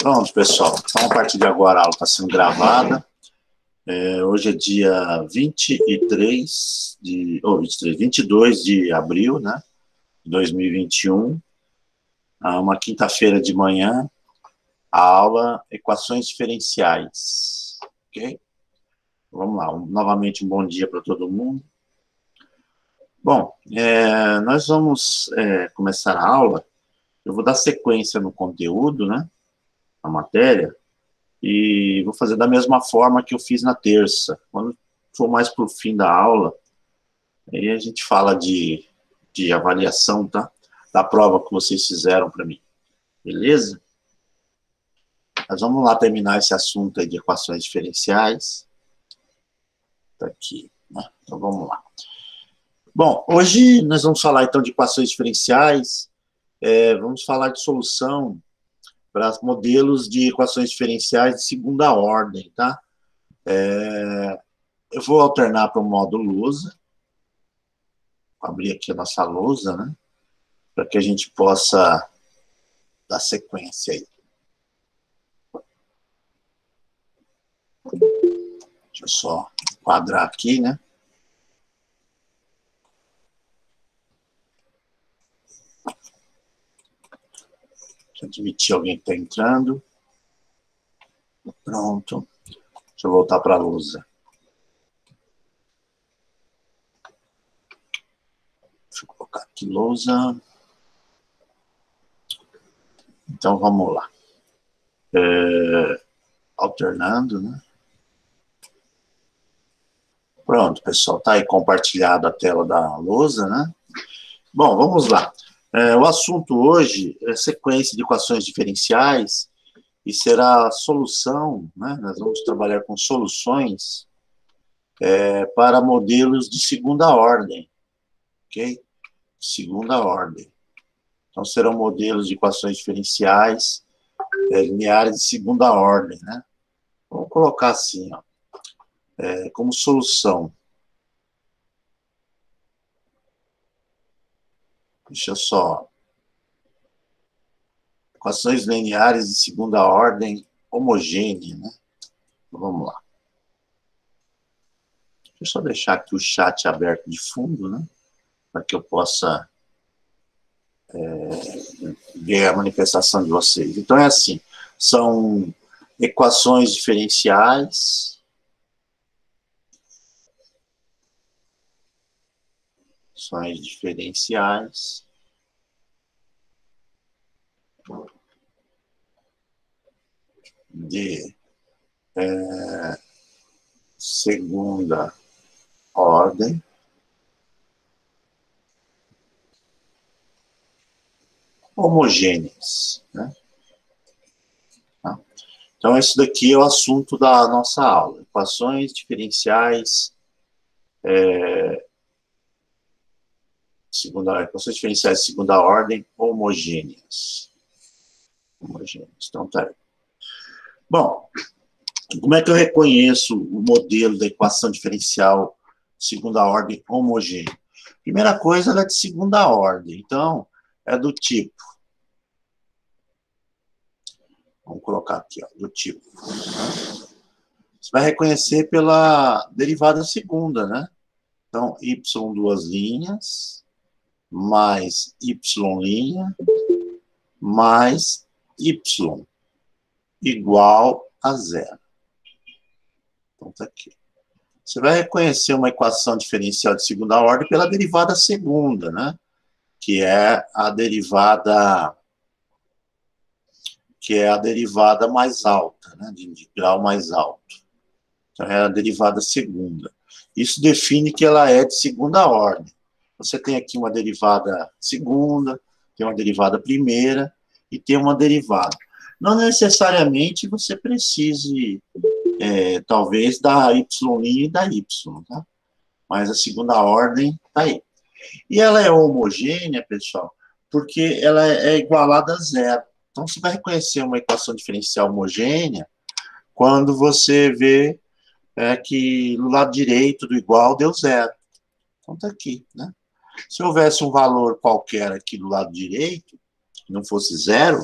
Pronto, pessoal. Então, a partir de agora, a aula está sendo gravada. Hoje é dia 22 de abril, né, de 2021. Uma quinta-feira de manhã, a aula Equações Diferenciais. Ok? Vamos lá. Novamente, um bom dia para todo mundo. Bom, nós vamos começar a aula. Eu vou dar sequência no conteúdo, né, na matéria, e vou fazer da mesma forma que eu fiz na terça. Quando for mais para o fim da aula, aí a gente fala de avaliação, tá? Da prova que vocês fizeram para mim. Beleza? Mas vamos lá terminar esse assunto aí de equações diferenciais. Tá aqui, né? Então vamos lá. Bom, hoje nós vamos falar então de equações diferenciais. Vamos falar de solução para modelos de equações diferenciais de segunda ordem, tá? Eu vou alternar para o modo lousa. Vou abrir aqui a nossa lousa, né? Para que a gente possa dar sequência aí. Deixa eu só enquadrar aqui, né? Deixa eu admitir alguém que está entrando. Pronto. Deixa eu voltar para a lousa. Deixa eu colocar aqui lousa. Então, vamos lá. Alternando, né? Pronto, pessoal. Está aí compartilhado a tela da lousa, né? Bom, vamos lá. O assunto hoje é sequência de equações diferenciais e será a solução, né? Nós vamos trabalhar com soluções para modelos de segunda ordem, ok? Segunda ordem. Então, serão modelos de equações diferenciais lineares de segunda ordem, né? Vamos colocar assim, ó, como solução. Deixa eu só... Equações lineares de segunda ordem homogênea, né? Então, vamos lá. Deixa eu só deixar aqui o chat aberto de fundo, né? Para que eu possa ver a manifestação de vocês. Então, é assim, são equações diferenciais, de segunda ordem, homogêneas, né? Tá? Então, esse daqui é o assunto da nossa aula. Equações diferenciais, equações diferenciais de segunda ordem, homogêneas. Então, tá aí. Bom, como é que eu reconheço o modelo da equação diferencial de segunda ordem homogênea? Primeira coisa, ela é de segunda ordem. Então, é do tipo... Vamos colocar aqui, ó, do tipo. Você vai reconhecer pela derivada segunda, né? Então, y duas linhas, mais y', mais y igual a zero. Então, tá aqui. Você vai reconhecer uma equação diferencial de segunda ordem pela derivada segunda, né? Que é a derivada mais alta, né? De grau mais alto. Então, é a derivada segunda. Isso define que ela é de segunda ordem. Você tem aqui uma derivada segunda, tem uma derivada primeira e tem uma derivada. Não necessariamente você precise, talvez, da y' e da y, tá? Mas a segunda ordem está aí. E ela é homogênea, pessoal, porque ela é igualada a zero. Então, você vai reconhecer uma equação diferencial homogênea quando você vê que no lado direito do igual deu zero. Então, está aqui, né? Se houvesse um valor qualquer aqui do lado direito, que não fosse zero,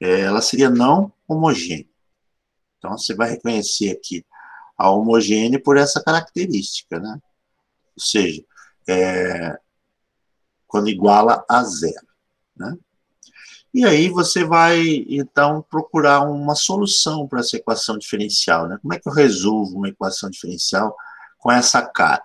ela seria não homogênea. Então, você vai reconhecer aqui a homogênea por essa característica, né? Ou seja, quando iguala a zero, né? E aí você vai, então, procurar uma solução para essa equação diferencial, né? Como é que eu resolvo uma equação diferencial com essa cara?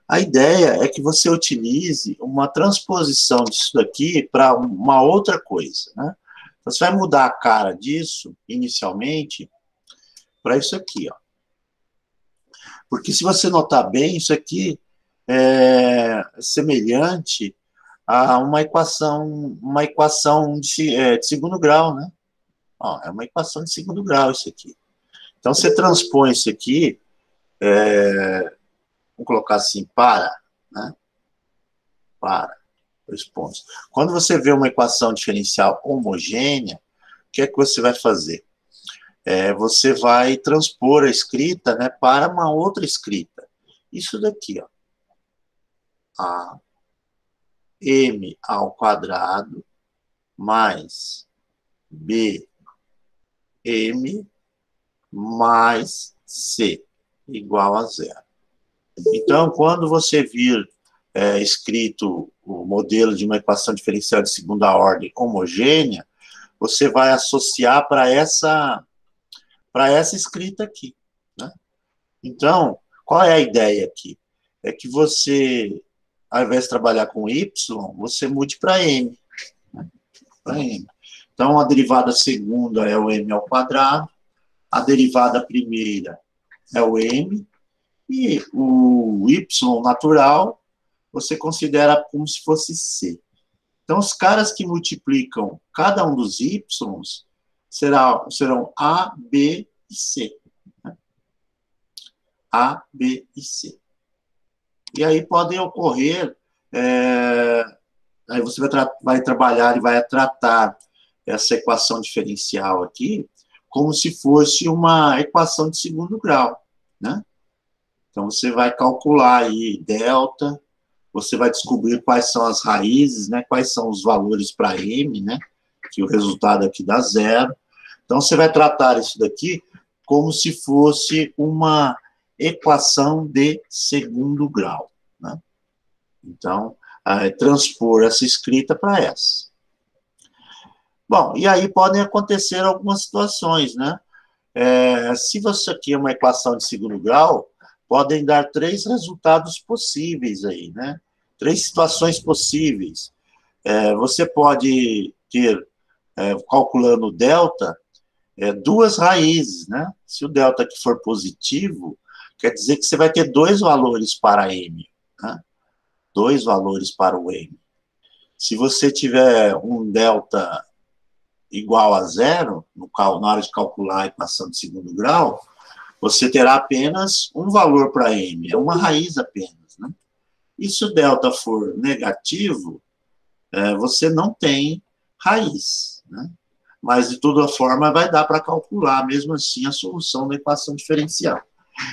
A ideia é que você utilize uma transposição disso daqui para uma outra coisa, né? Então, você vai mudar a cara disso, inicialmente, para isso aqui, ó. Porque se você notar bem, isso aqui é semelhante a uma equação de segundo grau, né? Ó, é uma equação de segundo grau isso aqui. Então, você transpõe isso aqui, vamos colocar assim, né? Para, 2 pontos. Quando você vê uma equação diferencial homogênea, o que é que você vai fazer? Você vai transpor a escrita, né, para uma outra escrita. Isso daqui, ó. A m ao quadrado mais b m mais c igual a zero. Então, quando você vir escrito o modelo de uma equação diferencial de segunda ordem homogênea, você vai associar para essa escrita aqui, né? Então, qual é a ideia aqui? É que você, ao invés de trabalhar com y, você mude para m, né? Para m. Então, a derivada segunda é o m ao quadrado, a derivada primeira é o m, e o y natural você considera como se fosse c. Então, os caras que multiplicam cada um dos y serão a, b e c. Né? A, b e c. E aí podem ocorrer, aí você vai trabalhar e vai tratar essa equação diferencial aqui como se fosse uma equação de segundo grau, né? Então, você vai calcular aí delta, você vai descobrir quais são as raízes, né? Quais são os valores para m, né? Que o resultado aqui dá zero. Então, você vai tratar isso daqui como se fosse uma equação de segundo grau, né? Então, transpor essa escrita para essa. Bom, e aí podem acontecer algumas situações, né? Se você aqui é uma equação de segundo grau, podem dar 3 resultados possíveis aí, né? 3 situações possíveis. Você pode ter, calculando o delta, 2 raízes, né? Se o delta aqui for positivo, quer dizer que você vai ter 2 valores para m, né? 2 valores para o m. Se você tiver um delta igual a zero, na hora de calcular a equação de segundo grau, você terá apenas um valor para m, é uma raiz apenas, né? E se o delta for negativo, você não tem raiz, né? Mas, de toda forma, vai dar para calcular, mesmo assim, a solução da equação diferencial.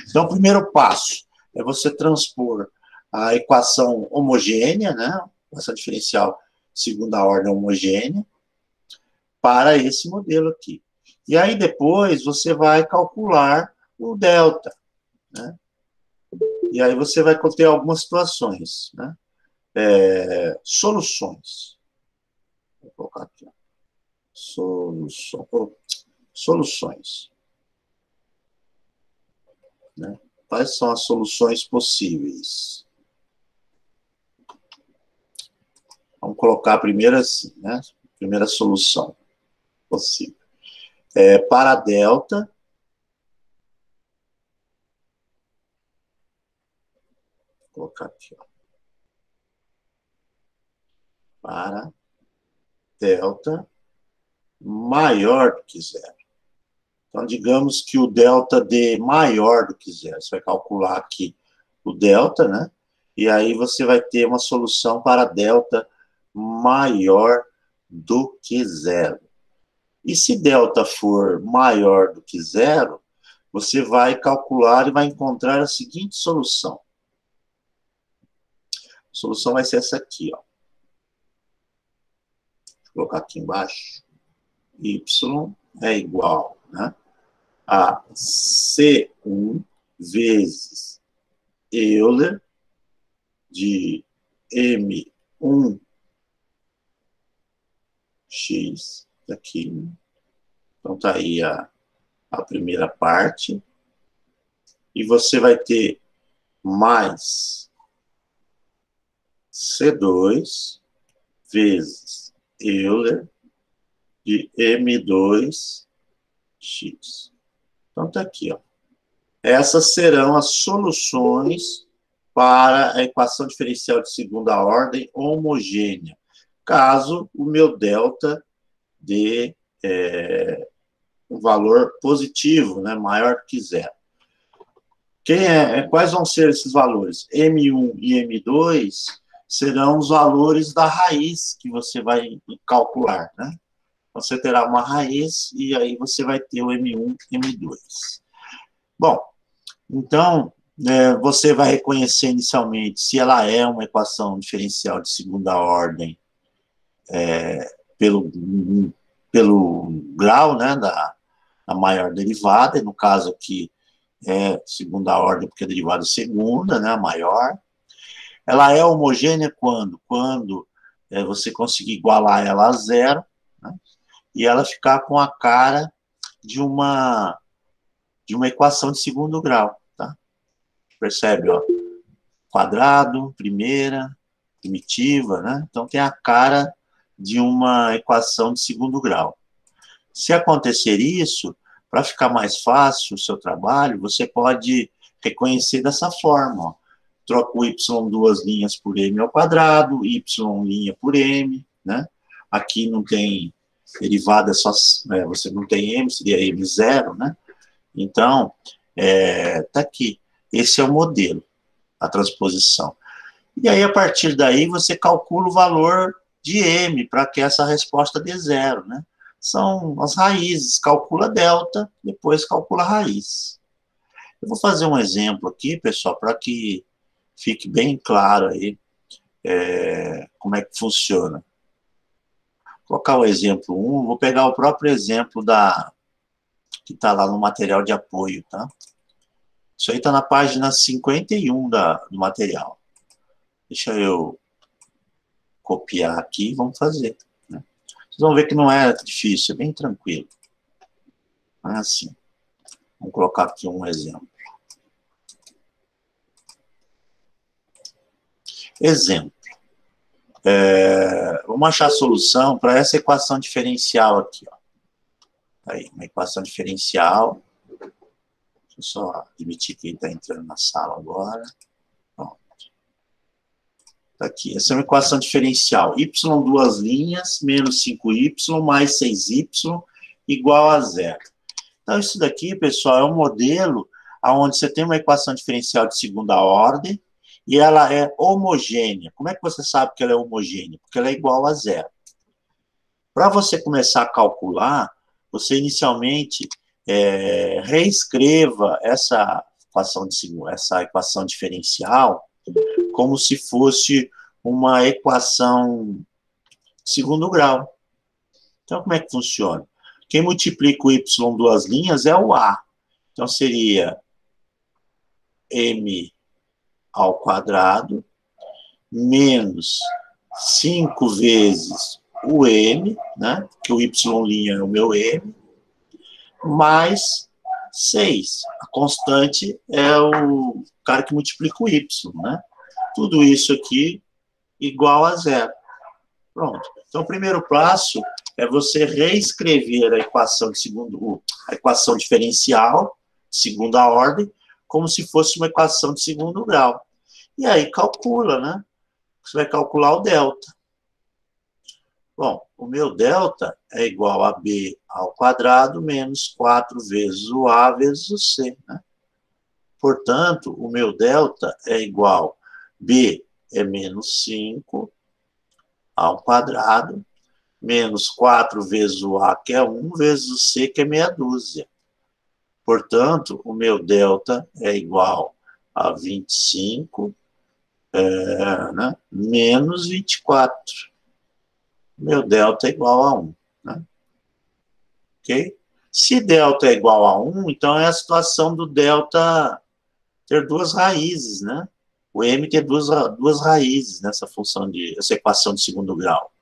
Então, o primeiro passo é você transpor a equação homogênea, né? Equação diferencial segunda ordem homogênea, para esse modelo aqui. E aí, depois, você vai calcular o delta, né? E aí você vai ter algumas situações, né? Soluções. Vou colocar aqui, ó. Soluções. Né? Quais são as soluções possíveis? Vamos colocar a primeira assim, né? Primeira solução possível. Para delta, vou colocar aqui, ó. Para delta maior do que zero. Então, digamos que o delta dê maior do que zero. Você vai calcular aqui o delta, né? E aí você vai ter uma solução para delta maior do que zero. E se delta for maior do que zero, você vai calcular e vai encontrar a seguinte solução. A solução vai ser essa aqui, ó. Vou colocar aqui embaixo. y é igual, né, a C1 vezes Euler de M1x, aqui. Então, tá aí a primeira parte. E você vai ter mais C2 vezes Euler de M2x. Então, tá aqui, ó. Essas serão as soluções para a equação diferencial de segunda ordem homogênea, caso o meu delta dê um valor positivo, né, maior que zero. Quais vão ser esses valores? M1 e M2 serão os valores da raiz que você vai calcular, né? Você terá uma raiz e aí você vai ter o M1 e M2. Bom, então, você vai reconhecer inicialmente se ela é uma equação diferencial de segunda ordem pelo grau, né, da maior derivada, e no caso aqui é segunda ordem porque a derivada é segunda, né, a maior. Ela é homogênea quando? Quando você conseguir igualar ela a zero, né, e ela ficar com a cara de uma equação de segundo grau, tá? Percebe, ó? Quadrado, primeira, primitiva, né? Então tem a cara de uma equação de segundo grau. Se acontecer isso, para ficar mais fácil o seu trabalho, você pode reconhecer dessa forma, ó. Troca o y duas linhas por m ao quadrado, y linha por m, né? Aqui não tem derivada, só você não tem m, seria m0, né? Então, tá aqui. Esse é o modelo, a transposição. E aí, a partir daí, você calcula o valor de m para que essa resposta dê zero, né? São as raízes, calcula delta, depois calcula a raiz. Eu vou fazer um exemplo aqui, pessoal, para que fique bem claro aí como é que funciona. Vou colocar o exemplo 1, vou pegar o próprio exemplo que está lá no material de apoio, tá? Isso aí está na página 51 do material. Deixa eu copiar aqui e vamos fazer, né? Vocês vão ver que não é difícil, é bem tranquilo. Não é assim. Vamos colocar aqui um exemplo. Exemplo. Vamos achar a solução para essa equação diferencial aqui, ó. Aí, uma equação diferencial. Deixa eu só admitir que ele está entrando na sala agora. Pronto. Tá aqui. Essa é uma equação diferencial. Y duas linhas, menos 5y, mais 6y, igual a zero. Então, isso daqui, pessoal, é um modelo onde você tem uma equação diferencial de segunda ordem e ela é homogênea. Como é que você sabe que ela é homogênea? Porque ela é igual a zero. Para você começar a calcular, você inicialmente reescreva essa equação diferencial como se fosse uma equação de segundo grau. Então, como é que funciona? Quem multiplica o y duas linhas é o a. Então, seria m ao quadrado menos 5 vezes o m, né? Que o y' é o meu m, mais 6. A constante é o cara que multiplica o y, né? Tudo isso aqui igual a zero. Pronto. Então, o primeiro passo é você reescrever a equação a equação diferencial de segunda ordem como se fosse uma equação de segundo grau. E aí calcula, né? Você vai calcular o delta. Bom, o meu delta é igual a b ao quadrado menos 4 vezes o a vezes o c, né? Portanto, o meu delta é igual a b é menos 5 ao quadrado, menos 4 vezes o a, que é 1, vezes o c, que é meia dúzia. Portanto, o meu delta é igual a 25, né, menos 24. Meu delta é igual a 1. Né? ok? Se delta é igual a 1, então é a situação do delta ter duas raízes, né? O m ter duas raízes nessa função essa equação de segundo grau.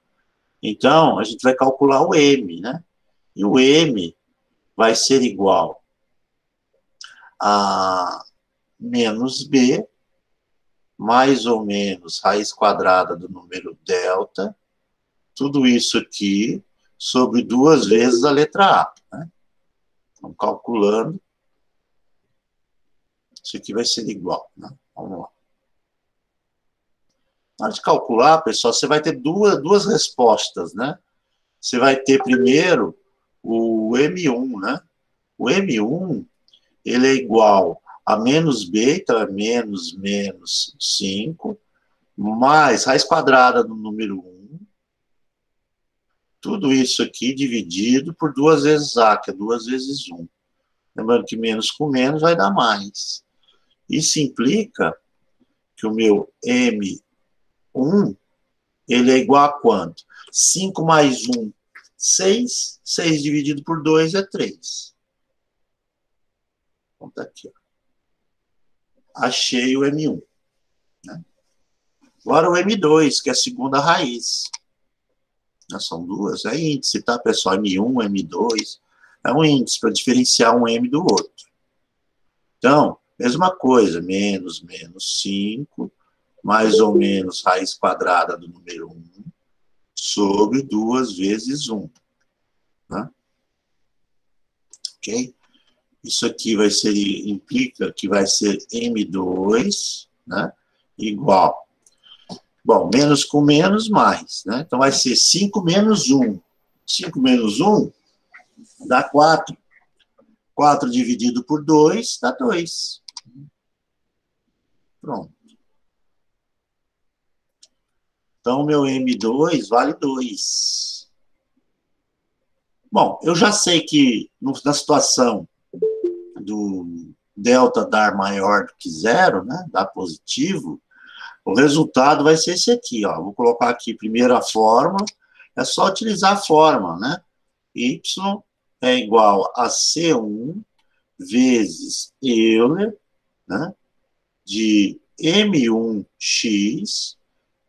Então, a gente vai calcular o m, né? E o m vai ser igual a menos b, mais ou menos raiz quadrada do número delta, tudo isso aqui sobre 2 vezes a letra A, né? Então, calculando, isso aqui vai ser igual, né? Vamos lá. Na hora de calcular, pessoal, você vai ter duas respostas, né? Você vai ter primeiro o M1, né? O M1, ele é igual a menos B, então é menos 5, mais raiz quadrada do número 1, tudo isso aqui dividido por 2 vezes A, que é 2 vezes 1. Lembrando que menos com menos vai dar mais. Isso implica que o meu M1, ele é igual a quanto? 5 mais 1, 6. 6 dividido por 2 é 3. Então tá aqui, ó. Achei o M1. Né? Agora o M2, que é a segunda raiz. São duas, é índice, tá, pessoal? M1, M2. É um índice para diferenciar um M do outro. Então, mesma coisa, menos 5, mais ou menos raiz quadrada do número 1, sobre 2 vezes 1. Né? Ok? Isso aqui implica que vai ser M2, né? Igual. Bom, menos com menos, mais. Né? Então, vai ser 5 menos 1. 5 menos 1 dá 4. 4 dividido por 2 dá 2. Pronto. Então, meu M2 vale 2. Bom, eu já sei que na situação do delta dar maior do que zero, né, dar positivo, o resultado vai ser esse aqui, ó. Vou colocar aqui primeiro a fórmula, é só utilizar a fórmula, né? Y é igual a C1 vezes Euler, né, de M1x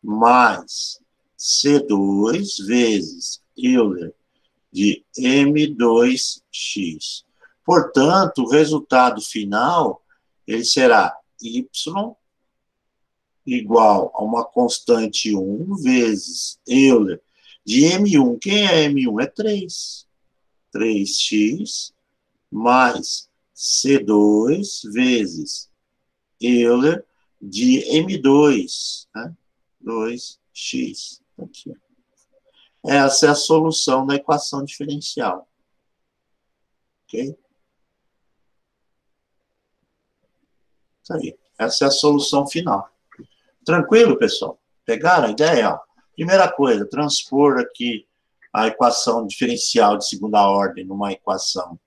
mais C2 vezes Euler de M2x. Portanto, o resultado final ele será y igual a uma constante 1 vezes Euler de M1. Quem é M1? É 3. 3x mais C2 vezes Euler de M2, né? 2x. Aqui. Essa é a solução da equação diferencial. Ok? Isso aí. Essa é a solução final. Tranquilo, pessoal? Pegaram a ideia? Ó? Primeira coisa, transpor aqui a equação diferencial de segunda ordem numa equação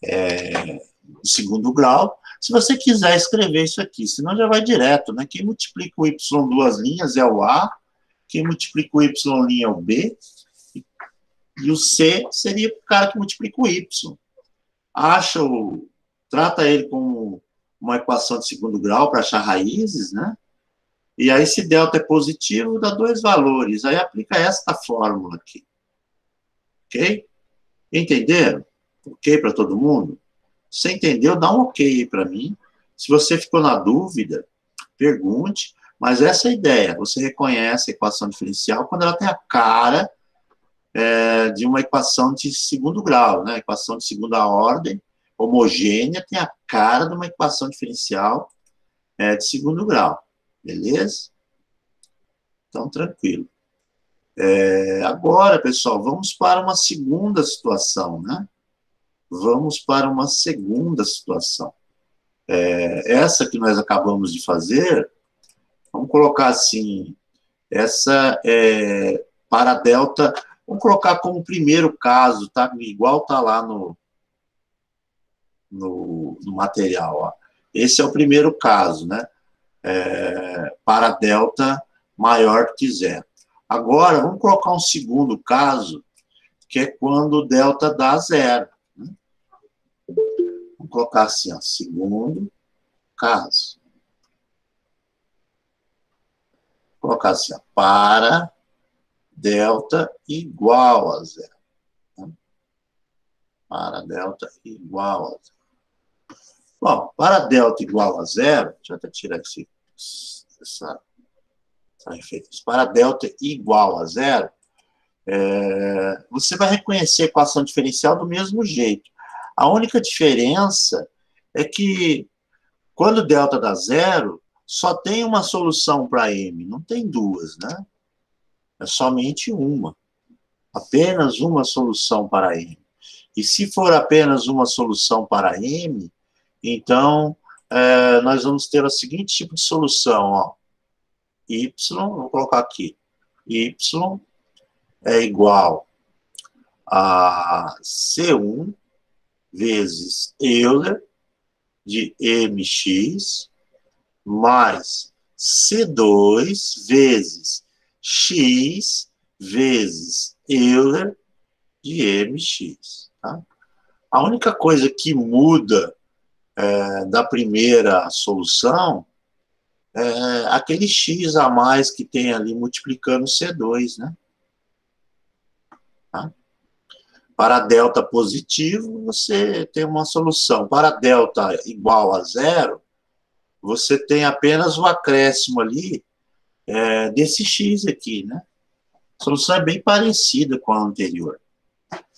de segundo grau. Se você quiser escrever isso aqui, senão já vai direto, né? Quem multiplica o y duas linhas é o A, quem multiplica o y linha é o B, e o C seria o cara que multiplica o y. Trata ele como uma equação de segundo grau para achar raízes, né? E aí, se delta é positivo, dá 2 valores. Aí aplica esta fórmula aqui. Ok? Entenderam? Ok para todo mundo? Se entendeu, dá um ok aí para mim. Se você ficou na dúvida, pergunte. Mas essa é a ideia. Você reconhece a equação diferencial quando ela tem a cara de uma equação de segundo grau, né? Equação de segunda ordem, homogênea, tem a cara de uma equação diferencial de segundo grau. Beleza? Então, tranquilo. Agora, pessoal, vamos para uma segunda situação, né? Vamos para uma segunda situação. Essa que nós acabamos de fazer, vamos colocar assim, essa é para delta, vamos colocar como primeiro caso, tá? Igual tá lá no material, ó. Esse é o primeiro caso, né? Para delta maior que zero. Agora, vamos colocar um segundo caso, que é quando o delta dá zero. Né? Vamos colocar assim, ó, segundo caso. Vou colocar assim, ó, para delta igual a zero. Né? Para delta igual a zero. Bom, para delta igual a zero, deixa eu até tirar essa referência. Para delta igual a zero, você vai reconhecer a equação diferencial do mesmo jeito. A única diferença é que quando delta dá zero, só tem uma solução para m, não tem duas, né? É somente uma. Apenas uma solução para m. E se for apenas uma solução para m, então nós vamos ter o seguinte tipo de solução, ó. Y, vou colocar aqui, y é igual a C1 vezes Euler de mx mais C2 vezes x vezes Euler de mx. Tá? A única coisa que muda da primeira solução é aquele x a mais que tem ali multiplicando C2, né? Tá? Para delta positivo, você tem uma solução. Para delta igual a zero, você tem apenas o acréscimo ali desse x aqui, né? A solução é bem parecida com a anterior.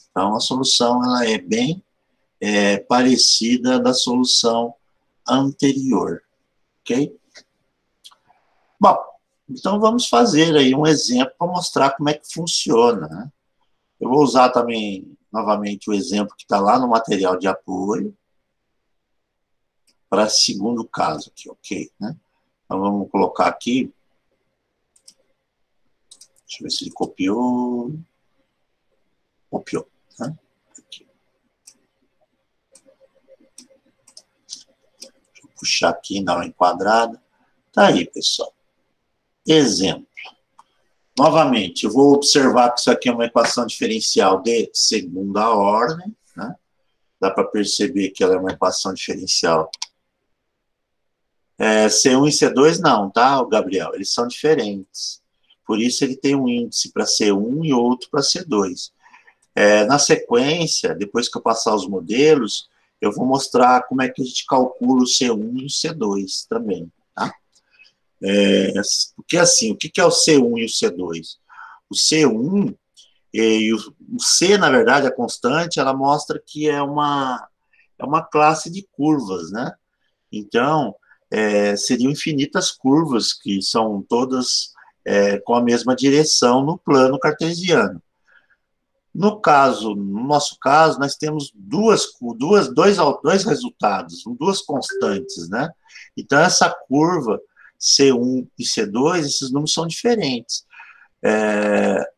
Então, a solução ela é bem parecida da solução anterior, ok? Bom, então vamos fazer aí um exemplo para mostrar como é que funciona, né? Eu vou usar também, novamente, o exemplo que está lá no material de apoio para segundo caso aqui, ok? Né? Então vamos colocar aqui. Deixa eu ver se ele copiou. Copiou, né? Aqui. Deixa eu puxar aqui, dar uma enquadrada. Tá aí, pessoal. Exemplo. Novamente, eu vou observar que isso aqui é uma equação diferencial de segunda ordem, né? Dá para perceber que ela é uma equação diferencial. C1 e C2 não, tá, Gabriel? Eles são diferentes. Por isso ele tem um índice para C1 e outro para C2. Na sequência, depois que eu passar os modelos, eu vou mostrar como é que a gente calcula o C1 e o C2 também, tá? Porque assim, o que é o C1 e o C2? O C1 e o C, na verdade, a constante, ela mostra que é uma classe de curvas, né? Então, seriam infinitas curvas que são todas com a mesma direção no plano cartesiano. No nosso caso, nós temos dois resultados, duas constantes, né? Então, essa curva C1 e C2, esses números são diferentes.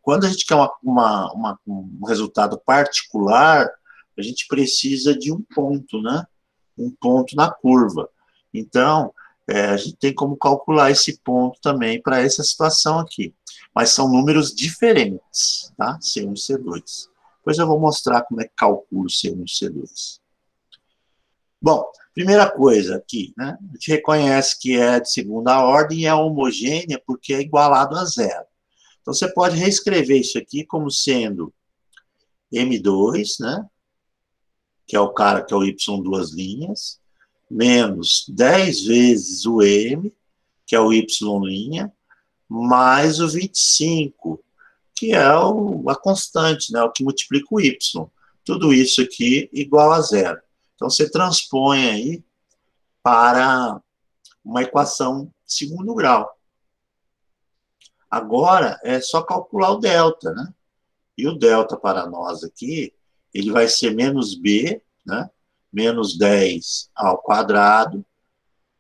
Quando a gente quer um resultado particular, a gente precisa de um ponto, né? Um ponto na curva. Então, a gente tem como calcular esse ponto também para essa situação aqui. Mas são números diferentes, tá? C1 e C2. Depois eu vou mostrar como é que calculo C1 e C2. Bom, primeira coisa aqui, né? A gente reconhece que é de segunda ordem e é homogênea porque é igualado a zero. Então, você pode reescrever isso aqui como sendo M2, né? Que é o cara que é o Y duas linhas, menos 10 vezes o M, que é o Y', mais o 25, que é a constante, né, o que multiplica o Y. Tudo isso aqui igual a zero. Então, você transpõe aí para uma equação de segundo grau. Agora, é só calcular o delta, né? E o delta para nós aqui, ele vai ser menos B, né? Menos 10 ao quadrado,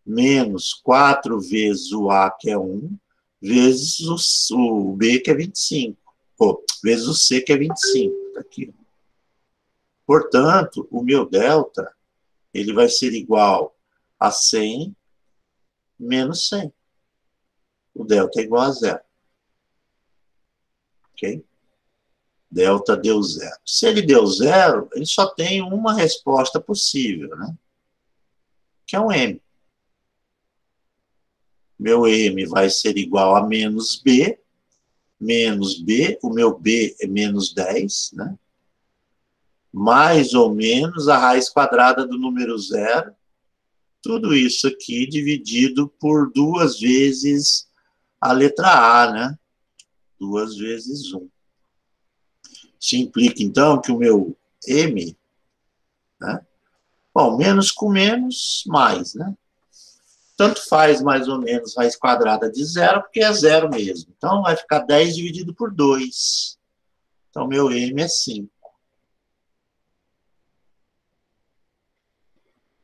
menos 4 vezes o A, que é 1, vezes o B, que é 25. Vezes o C, que é 25. Tá aqui. Portanto, o meu delta, ele vai ser igual a 100 menos 100. O delta é igual a zero. Ok? Delta deu zero. Se ele deu zero, ele só tem uma resposta possível, né? Que é um M. Meu M vai ser igual a menos B, o meu B é menos 10, né? Mais ou menos a raiz quadrada do número zero. Tudo isso aqui dividido por 2 vezes a letra A, né? 2 vezes 1. Isso implica, então, que o meu M, né? Bom, menos com menos, mais, né? Tanto faz, mais ou menos, raiz quadrada de zero, porque é zero mesmo. Então, vai ficar 10 dividido por 2. Então, meu M é 5.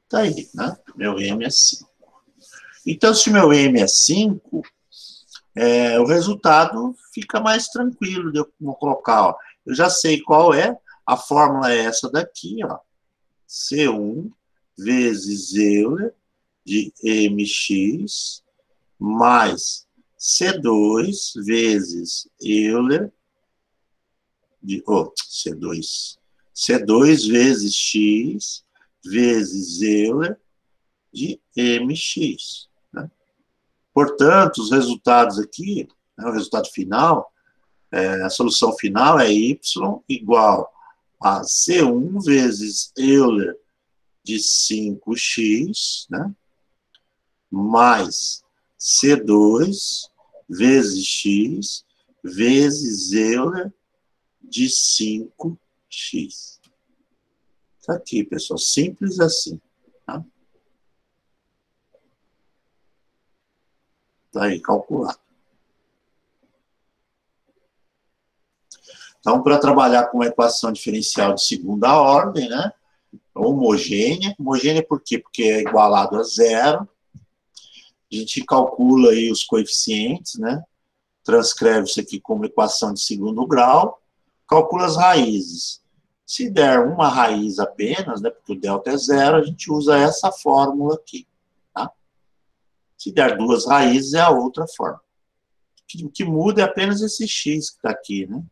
Tá aí, né? Meu M é 5. Então, se meu M é 5, o resultado fica mais tranquilo de eu colocar. Ó. Eu já sei qual é. A fórmula é essa daqui, ó. C1 vezes Euler de mx mais C2 vezes Euler de C2 vezes x vezes Euler de mx. Né? Portanto, os resultados aqui, né, o resultado final, a solução final é y igual a C1 vezes Euler de 5x, né? Mais C2 vezes x vezes Euler de 5x. Tá aqui, pessoal. Simples assim. Tá, tá aí, calculado. Então, para trabalhar com uma equação diferencial de segunda ordem, né? Homogênea. Homogênea por quê? Porque é igualado a zero. A gente calcula aí os coeficientes, né? Transcreve isso aqui como equação de segundo grau. Calcula as raízes. Se der uma raiz apenas, né? Porque o delta é zero, a gente usa essa fórmula aqui. Tá? Se der 2 raízes, é a outra fórmula. O que muda é apenas esse x que está aqui, né?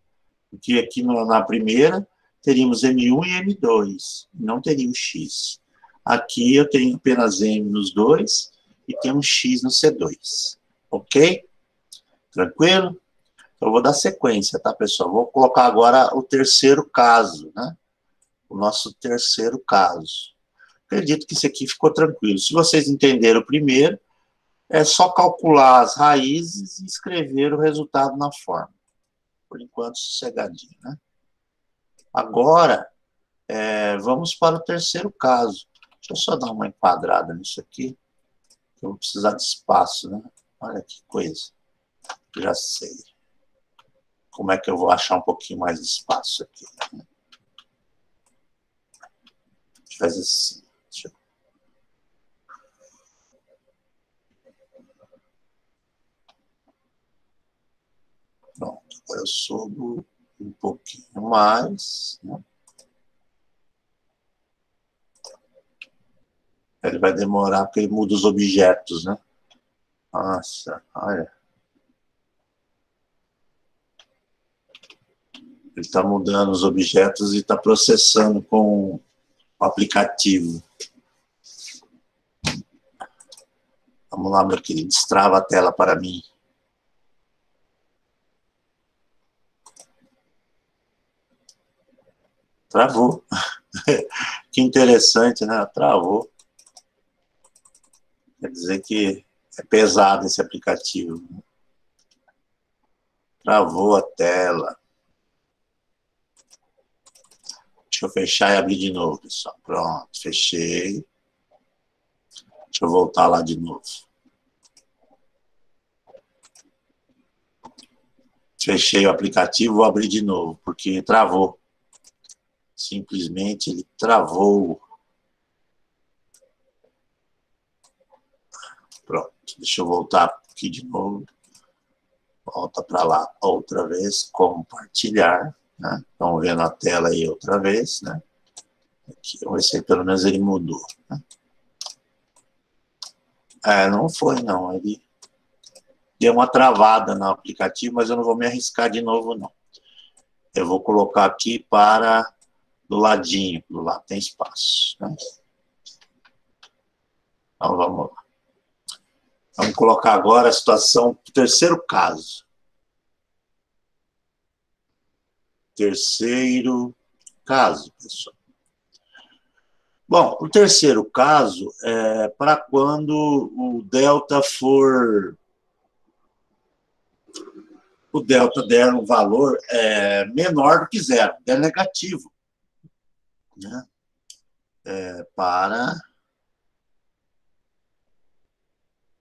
Porque aqui na primeira teríamos M1 e M2, não teria o x. Aqui eu tenho apenas M nos dois e tenho um x no C2. Ok? Tranquilo? Então, eu vou dar sequência, tá, pessoal? Vou colocar agora o terceiro caso, né? O nosso terceiro caso. Acredito que isso aqui ficou tranquilo. Se vocês entenderam o primeiro, é só calcular as raízes e escrever o resultado na fórmula. Por enquanto, sossegadinho, né? Agora, vamos para o terceiro caso. Deixa eu só dar uma enquadrada nisso aqui, que eu vou precisar de espaço, né? Olha que coisa. Já sei. Como é que eu vou achar um pouquinho mais de espaço aqui? Né? A gente faz assim. Pronto. Agora eu subo um pouquinho mais, né? Ele vai demorar porque ele muda os objetos, né? Nossa, olha. Ele está mudando os objetos e está processando com o aplicativo. Vamos lá, meu querido. Destrava a tela para mim. Travou. Que interessante, né? Travou. Quer dizer que é pesado esse aplicativo. Travou a tela. Deixa eu fechar e abrir de novo, pessoal. Pronto, fechei. Deixa eu voltar lá de novo. Fechei o aplicativo, vou abrir de novo, porque travou. Simplesmente ele travou. Pronto, deixa eu voltar aqui de novo. Volta para lá outra vez, compartilhar. Né? Estão vendo a tela aí outra vez, né? Aqui, vamos ver se pelo menos ele mudou. Né? Não foi não, ele deu uma travada no aplicativo, mas eu não vou me arriscar de novo não. eu vou colocar aqui para do ladinho, do lado tem espaço. Né? Então, vamos lá. Vamos colocar agora a situação do terceiro caso. Terceiro caso, pessoal. Bom, o terceiro caso é para quando o delta der um valor menor do que zero, der negativo. Né? Para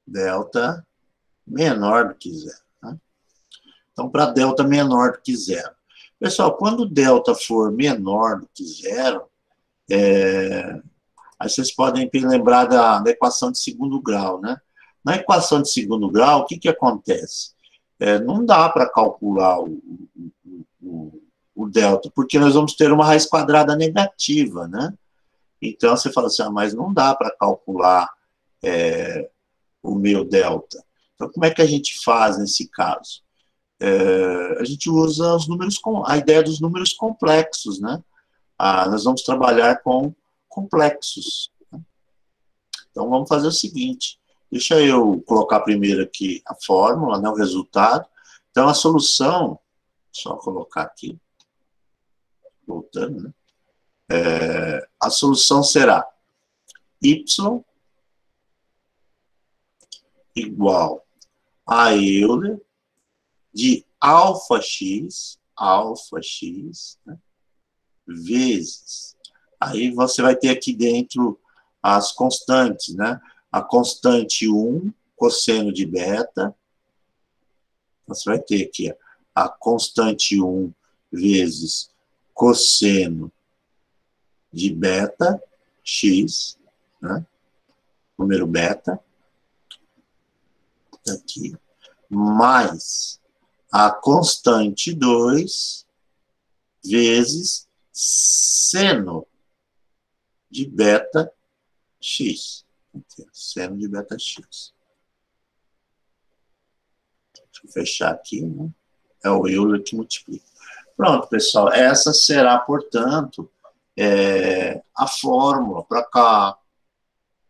delta menor do que zero. Né? Então, para delta menor do que zero. Pessoal, quando o delta for menor do que zero, aí vocês podem lembrar da equação de segundo grau, né? Na equação de segundo grau, o que acontece? Não dá para calcular o delta, porque nós vamos ter uma raiz quadrada negativa, né? Então, você fala assim, mas não dá para calcular o meu delta. Então, como é que a gente faz nesse caso? A gente usa a ideia dos números complexos, né? Nós vamos trabalhar com complexos. Né? Então, vamos fazer o seguinte. Deixa eu colocar primeiro aqui a fórmula, né, o resultado. Então, a solução, só colocar aqui, voltando, né? A solução será y igual a Euler de alfa x, né, vezes. Aí você vai ter aqui dentro as constantes, né? A constante 1, cosseno de beta. Você vai ter aqui a constante 1 vezes cosseno de beta x, né? Número beta. Aqui. Mais a constante 2 vezes seno de beta x. Seno de beta x. Deixa eu fechar aqui, né? É o Euler que multiplica. Pronto, pessoal. Essa será, portanto, a fórmula para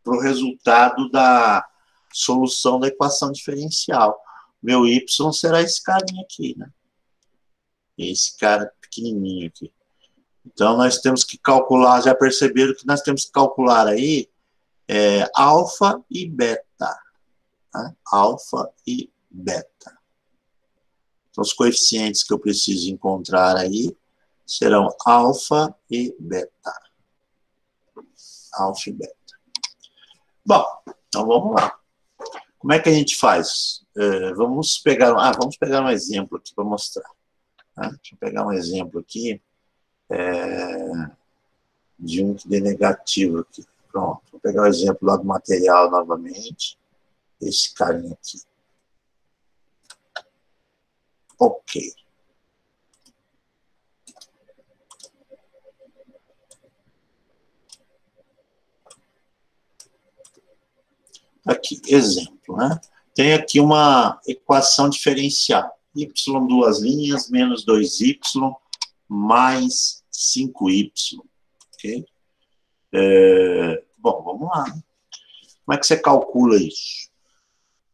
o resultado da solução da equação diferencial. Meu y será esse carinha aqui, né? Esse cara pequenininho aqui. Então, nós temos que calcular, já perceberam que nós temos que calcular aí alfa e beta. Né? Alfa e beta. Então, os coeficientes que eu preciso encontrar aí serão alfa e beta. Alfa e beta. Bom, então vamos lá. Como é que a gente faz? Vamos pegar um exemplo aqui para mostrar. Né? Deixa eu pegar um exemplo aqui de um que dê negativo aqui. Pronto, vou pegar o exemplo lá do material novamente. Esse carinha aqui. Ok. Aqui, exemplo, né? Tem aqui uma equação diferencial. Y, duas linhas, menos 2y, mais 5y. Ok? Bom, vamos lá. Como é que você calcula isso?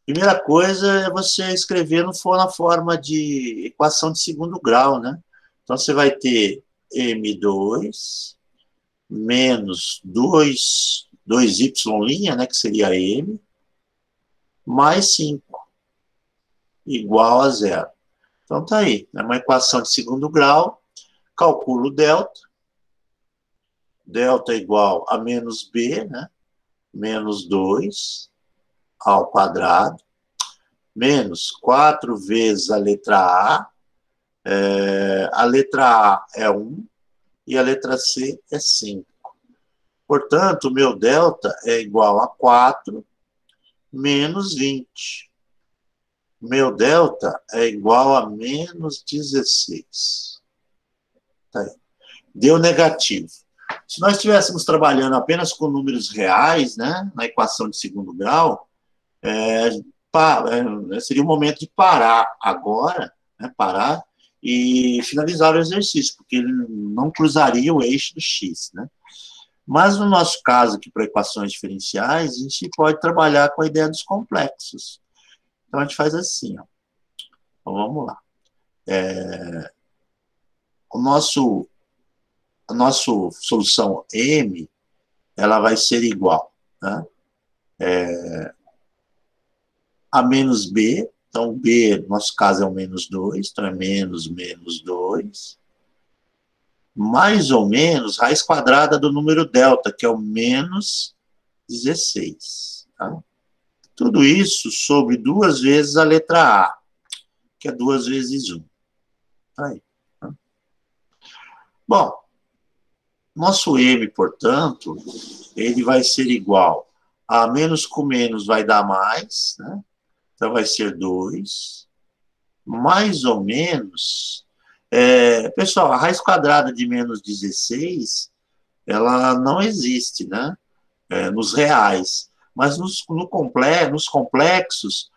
Primeira coisa é você escrever na forma de equação de segundo grau, né? Então, você vai ter M2 menos 2y', né, que seria M, mais 5, igual a zero. Então, tá aí. É uma equação de segundo grau. Calculo o delta. Delta é igual a menos B, né? Menos 2 ao quadrado, menos 4 vezes a letra A. A letra A é 1 e a letra C é 5. Portanto, o meu delta é igual a 4 menos 20. Meu delta é igual a menos 16. Tá aí. Deu negativo. Se nós estivéssemos trabalhando apenas com números reais, né, na equação de segundo grau, seria o momento de parar agora, né, parar e finalizar o exercício, porque ele não cruzaria o eixo do x, né? Mas no nosso caso aqui, para equações diferenciais, a gente pode trabalhar com a ideia dos complexos. Então, a gente faz assim, ó. Então, vamos lá. A nossa solução M, ela vai ser igual, né? A menos B, então B, no nosso caso, é o menos 2, então é menos 2, mais ou menos raiz quadrada do número delta, que é o menos 16. Tá? Tudo isso sobre 2 vezes a letra A, que é 2 vezes 1. Aí. Tá? Bom, nosso M, portanto, ele vai ser igual a menos com menos vai dar mais, né? Então vai ser 2, mais ou menos. Pessoal, a raiz quadrada de menos 16, ela não existe, né? Nos reais. Mas nos complexos,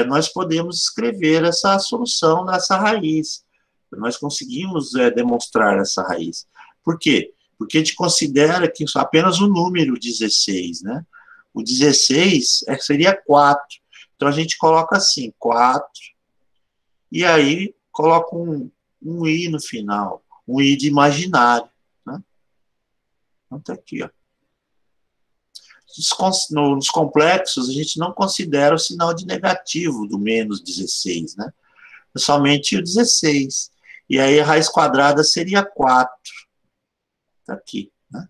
nós podemos escrever essa solução dessa raiz. Nós conseguimos demonstrar essa raiz. Por quê? Porque a gente considera que apenas o número 16, né? O 16 seria 4. Então, a gente coloca assim, 4, e aí coloca um i no final, um i de imaginário. Né? Então, tá aqui, ó. Nos complexos, a gente não considera o sinal de negativo do menos 16, né? É somente o 16. E aí a raiz quadrada seria 4. Tá aqui, né?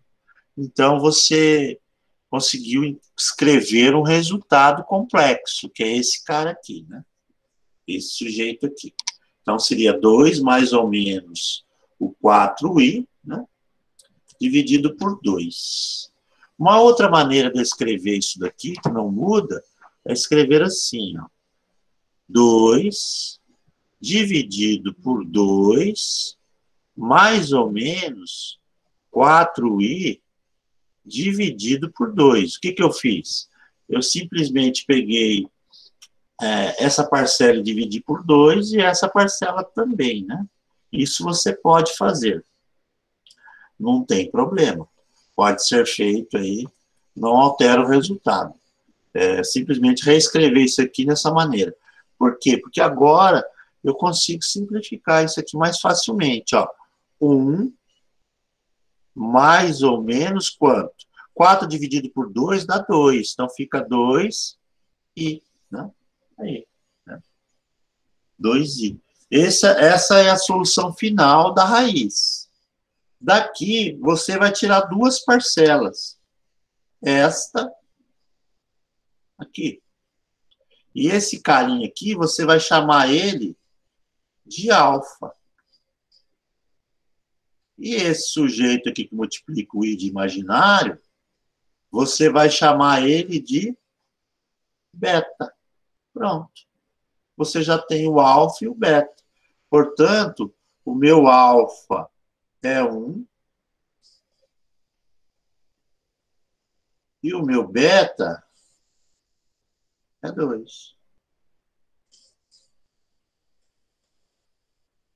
Então, você conseguiu escrever um resultado complexo, que é esse cara aqui, né? Esse sujeito aqui. Então, seria 2 mais ou menos o 4i, né? Dividido por 2. Uma outra maneira de escrever isso daqui, que não muda, é escrever assim, ó. 2 dividido por 2, mais ou menos 4i dividido por 2. O que eu fiz? Eu simplesmente peguei essa parcela e dividi por 2 e essa parcela também, né? Isso você pode fazer. Não tem problema. Pode ser feito aí, não altera o resultado. Simplesmente reescrever isso aqui dessa maneira. Por quê? Porque agora eu consigo simplificar isso aqui mais facilmente. Ó. 1 mais ou menos quanto? 4 dividido por 2 dá 2. Então fica 2 i. Né? Aí. Né? 2i. Essa é a solução final da raiz. Daqui, você vai tirar duas parcelas. Esta aqui. E esse carinha aqui, você vai chamar ele de alfa. E esse sujeito aqui que multiplica o i de imaginário, você vai chamar ele de beta. Pronto. Você já tem o alfa e o beta. Portanto, o meu alfa é 1 e o meu beta é 2.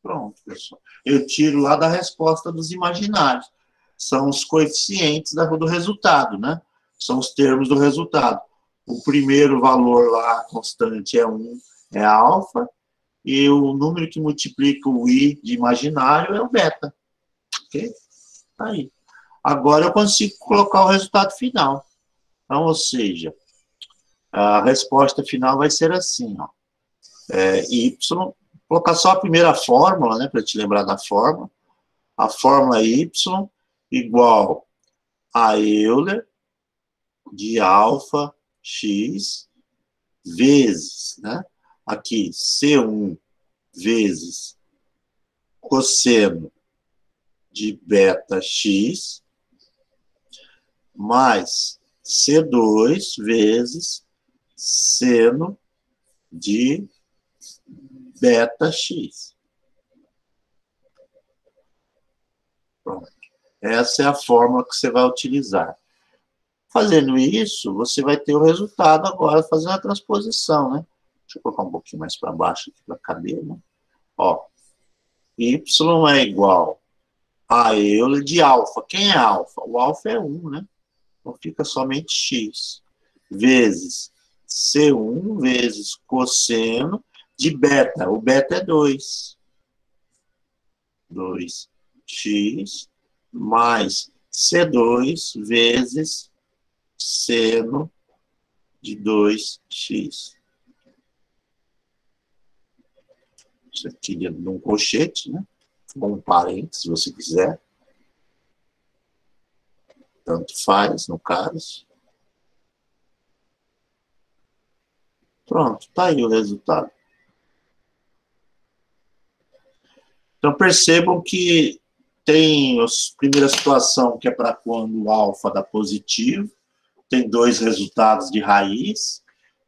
Pronto, pessoal. Eu tiro lá da resposta dos imaginários. São os coeficientes do resultado, né? São os termos do resultado. O primeiro valor lá, constante, é 1, é alfa, e o número que multiplica o i de imaginário é o beta. Ok? Tá aí. Agora eu consigo colocar o resultado final. Então, ou seja, a resposta final vai ser assim, ó. Y, vou colocar só a primeira fórmula, né, para te lembrar da fórmula. A fórmula Y igual a Euler de alfa x vezes, né, aqui, C1 vezes cosseno de beta x mais C2 vezes seno de beta x. Pronto. Essa é a fórmula que você vai utilizar. Fazendo isso, você vai ter o resultado agora fazendo a transposição, né? Deixa eu colocar um pouquinho mais para baixo aqui para caber, né? Ó, Y é igual a Euler de alfa. Quem é alfa? O alfa é 1, né? Então fica somente x vezes C1 vezes cosseno de beta. O beta é 2. 2x mais C2 vezes seno de 2x. Isso aqui dentro de um colchete, né? Com um parênteses, se você quiser. Tanto faz, no caso. Pronto, tá aí o resultado. Então, percebam que tem a primeira situação, que é para quando o alfa dá positivo, tem 2 resultados de raiz.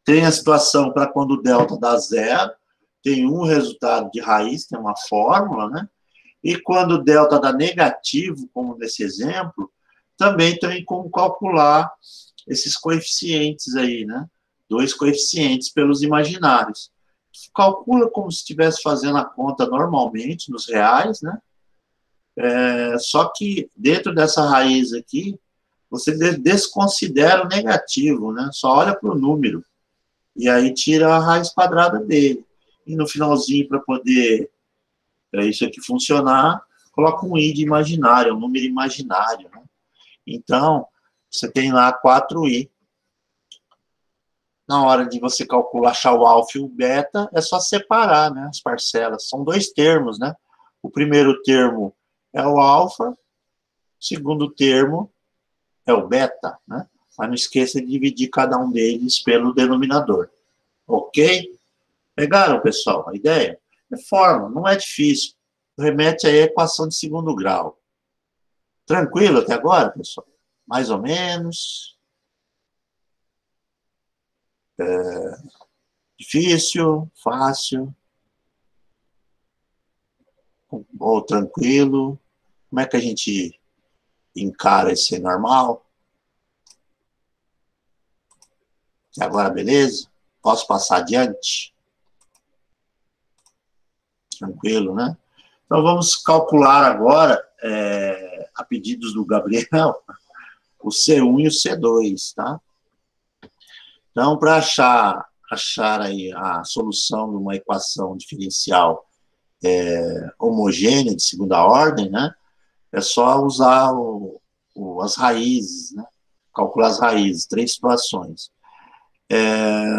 Tem a situação para quando o delta dá 0, tem um resultado de raiz, tem uma fórmula, né? E quando o delta dá negativo, como nesse exemplo, também tem como calcular esses coeficientes aí, né? 2 coeficientes pelos imaginários. Calcula como se estivesse fazendo a conta normalmente, nos reais, né? Só que dentro dessa raiz aqui, você desconsidera o negativo, né? Só olha para o número. E aí tira a raiz quadrada dele. E no finalzinho, para poder isso aqui funcionar, coloca um i de imaginário, um número imaginário, né? Então, você tem lá 4i. Na hora de você calcular, achar o alfa e o beta, é só separar, né, as parcelas. São 2 termos, né? O primeiro termo é o alfa, o segundo termo é o beta, né? Mas não esqueça de dividir cada um deles pelo denominador. Ok? Pegaram, pessoal, a ideia? É fórmula, não é difícil. Remete aí à equação de segundo grau. Tranquilo até agora, pessoal? Mais ou menos. Difícil, fácil, ou tranquilo. Como é que a gente encara esse normal? E agora, beleza? Posso passar adiante? Tranquilo, né? Então, vamos calcular agora, a pedidos do Gabriel, o C1 e o C2, tá? Então, para achar aí a solução de uma equação diferencial homogênea de segunda ordem, né? É só usar as raízes, né? Calcular as raízes, 3 situações.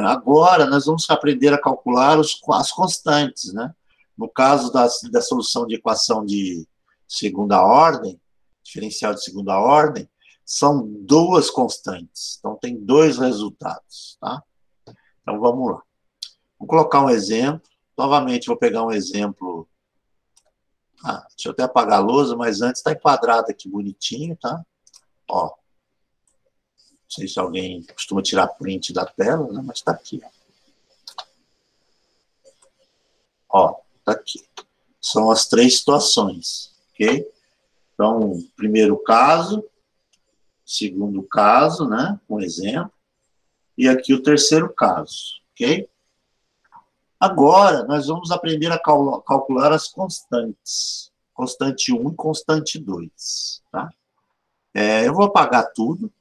Agora, nós vamos aprender a calcular as constantes, né? No caso da solução de equação de segunda ordem, diferencial de segunda ordem, são 2 constantes. Então, tem 2 resultados, tá? Então, vamos lá. Vou colocar um exemplo. Novamente, vou pegar um exemplo. Deixa eu até apagar a lousa, mas antes está enquadrado aqui bonitinho, tá? Ó. Não sei se alguém costuma tirar print da tela, né? Mas está aqui. Ó, tá aqui. São as 3 situações, ok? Então, primeiro caso, segundo caso, né? Um exemplo. E aqui o terceiro caso, ok? Agora, nós vamos aprender a calcular as constantes. Constante 1 e constante 2, tá? Eu vou apagar tudo.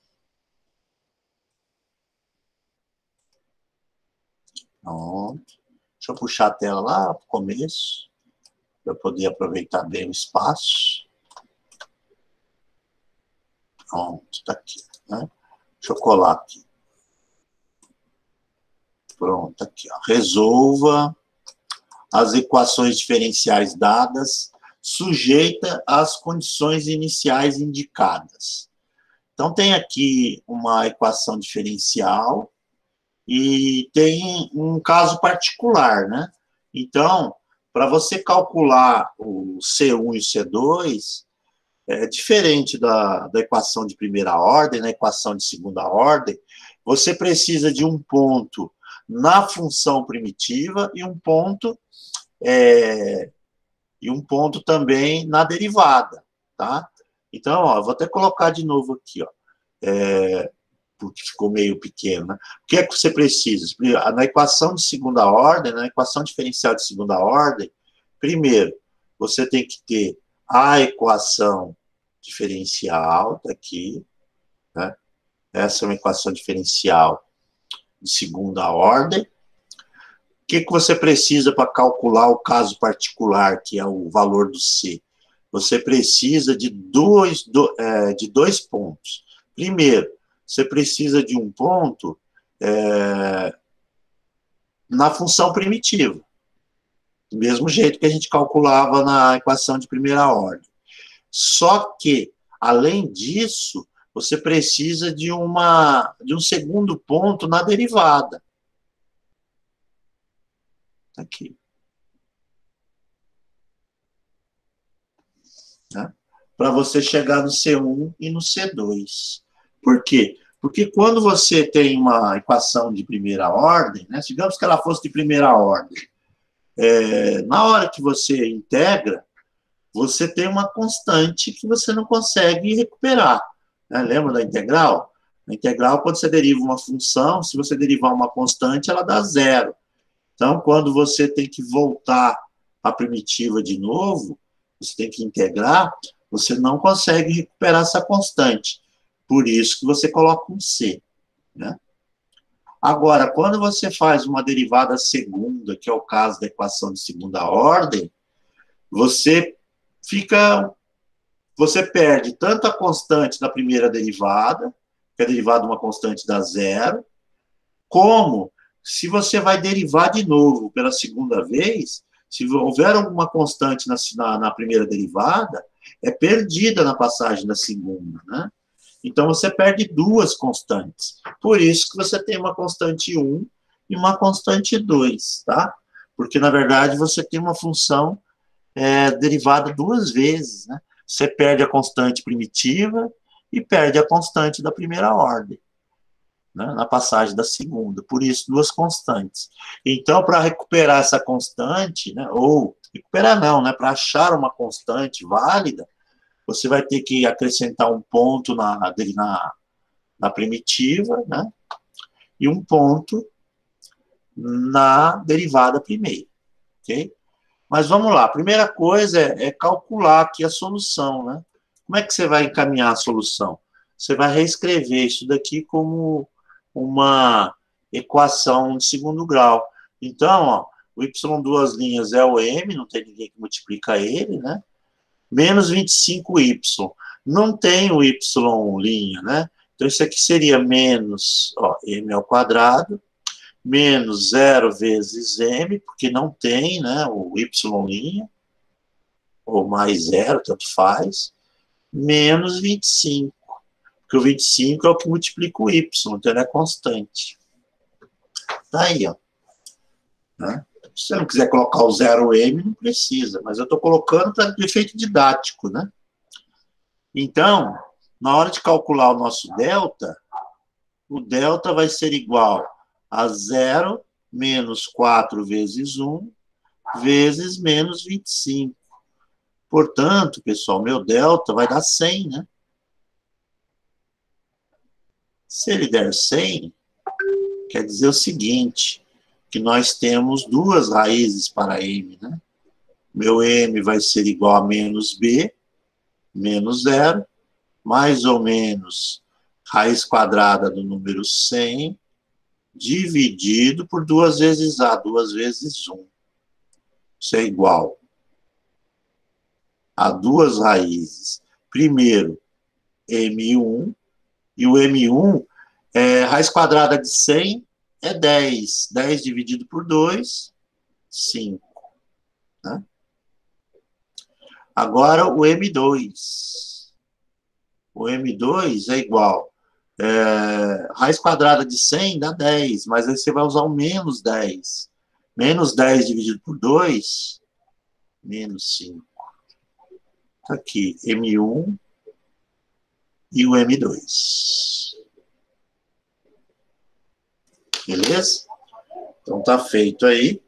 Pronto. Deixa eu puxar a tela lá para o começo, para eu poder aproveitar bem o espaço. Pronto, está aqui, né? Deixa eu colar aqui. Pronto, aqui, ó. Resolva as equações diferenciais dadas, sujeita às condições iniciais indicadas. Então, tem aqui uma equação diferencial e tem um caso particular, né? Então, para você calcular o C1 e o C2, é diferente da equação de primeira ordem, na equação de segunda ordem, você precisa de um ponto na função primitiva e um ponto também na derivada, tá? Então, ó, vou até colocar de novo aqui, ó, porque ficou meio pequeno, né? O que é que você precisa? Na equação de segunda ordem, na equação diferencial de segunda ordem, primeiro, você tem que ter a equação diferencial, tá aqui, né? Essa é uma equação diferencial de segunda ordem. O que você precisa para calcular o caso particular, que é o valor do C? Você precisa de dois pontos. Primeiro, você precisa de um ponto na função primitiva, do mesmo jeito que a gente calculava na equação de primeira ordem. Só que, além disso, você precisa de um segundo ponto na derivada. Aqui. Né? Para você chegar no C1 e no C2. Por quê? Porque quando você tem uma equação de primeira ordem, né, digamos que ela fosse de primeira ordem, na hora que você integra, você tem uma constante que você não consegue recuperar. Né? Lembra da integral? A integral, quando você deriva uma função, se você derivar uma constante, ela dá zero. Então, quando você tem que voltar à primitiva de novo, você tem que integrar, você não consegue recuperar essa constante. Por isso que você coloca um C. Né? Agora, quando você faz uma derivada segunda, que é o caso da equação de segunda ordem, você perde tanto a constante da primeira derivada, que a derivada de uma constante dá zero, como se você vai derivar de novo pela segunda vez, se houver alguma constante na primeira derivada, é perdida na passagem da segunda, né? Então, você perde duas constantes. Por isso que você tem uma constante 1 e uma constante 2, tá? Porque, na verdade, você tem uma função derivada duas vezes, né? Você perde a constante primitiva e perde a constante da primeira ordem, né? Na passagem da segunda. Por isso, duas constantes. Então, para recuperar essa constante, né? Ou, recuperar não, né? Para achar uma constante válida, você vai ter que acrescentar um ponto na primitiva, né? E um ponto na derivada primeira, ok? Mas vamos lá, a primeira coisa é calcular aqui a solução, né? Como é que você vai encaminhar a solução? Você vai reescrever isso daqui como uma equação de segundo grau. Então, ó, o y duas linhas é o m, não tem ninguém que multiplica ele, né? Menos 25y. Não tem o y', né? Então, isso aqui seria menos, ó, m ao quadrado, menos 0 vezes m, porque não tem, né, o y', ou mais zero, tanto faz, menos 25, porque o 25 é o que multiplica o y, então ele é constante. Tá aí, ó. Né? Se você não quiser colocar o 0m, não precisa, mas eu estou colocando para efeito didático, né? Então, na hora de calcular o nosso delta, o delta vai ser igual a 0 menos 4 vezes 1 vezes menos 25. Portanto, pessoal, meu delta vai dar 100, né? Se ele der 100, quer dizer o seguinte, que nós temos duas raízes para m, né? Meu m vai ser igual a menos b, menos 0, mais ou menos raiz quadrada do número 100, dividido por 2 vezes a, 2 vezes 1. Isso é igual a duas raízes. Primeiro, m1, e o m1, raiz quadrada de 100 é 10. 10 dividido por 2, 5. Né? Agora, o m2. O m2 é igual. Raiz quadrada de 100 dá 10, mas aí você vai usar o menos 10. Menos 10 dividido por 2, menos 5. Tá aqui, m1 e o m2. Beleza? Então tá feito aí.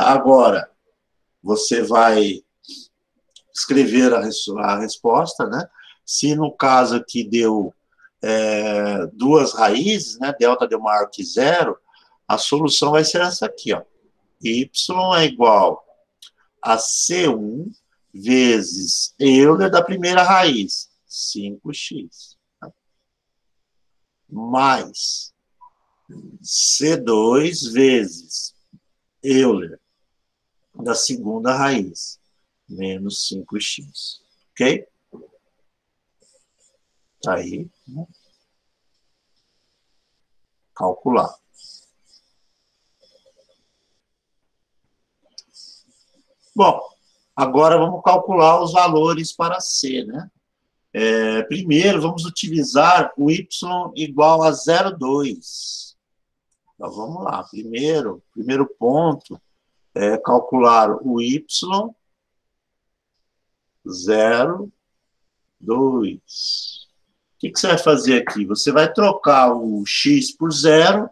Agora, você vai escrever a resposta, né? Se no caso aqui deu duas raízes, né? Delta deu maior que 0, a solução vai ser essa aqui, ó. Y é igual a C1 vezes Euler da primeira raiz, 5x. Mais C2 vezes Euler da segunda raiz, menos 5x. Ok? Tá aí, né? Calcular. Bom, agora vamos calcular os valores para C, né? Primeiro, vamos utilizar o y igual a 0,2. Então, vamos lá. Primeiro ponto é calcular o y 0,2. O que você vai fazer aqui? Você vai trocar o x por 0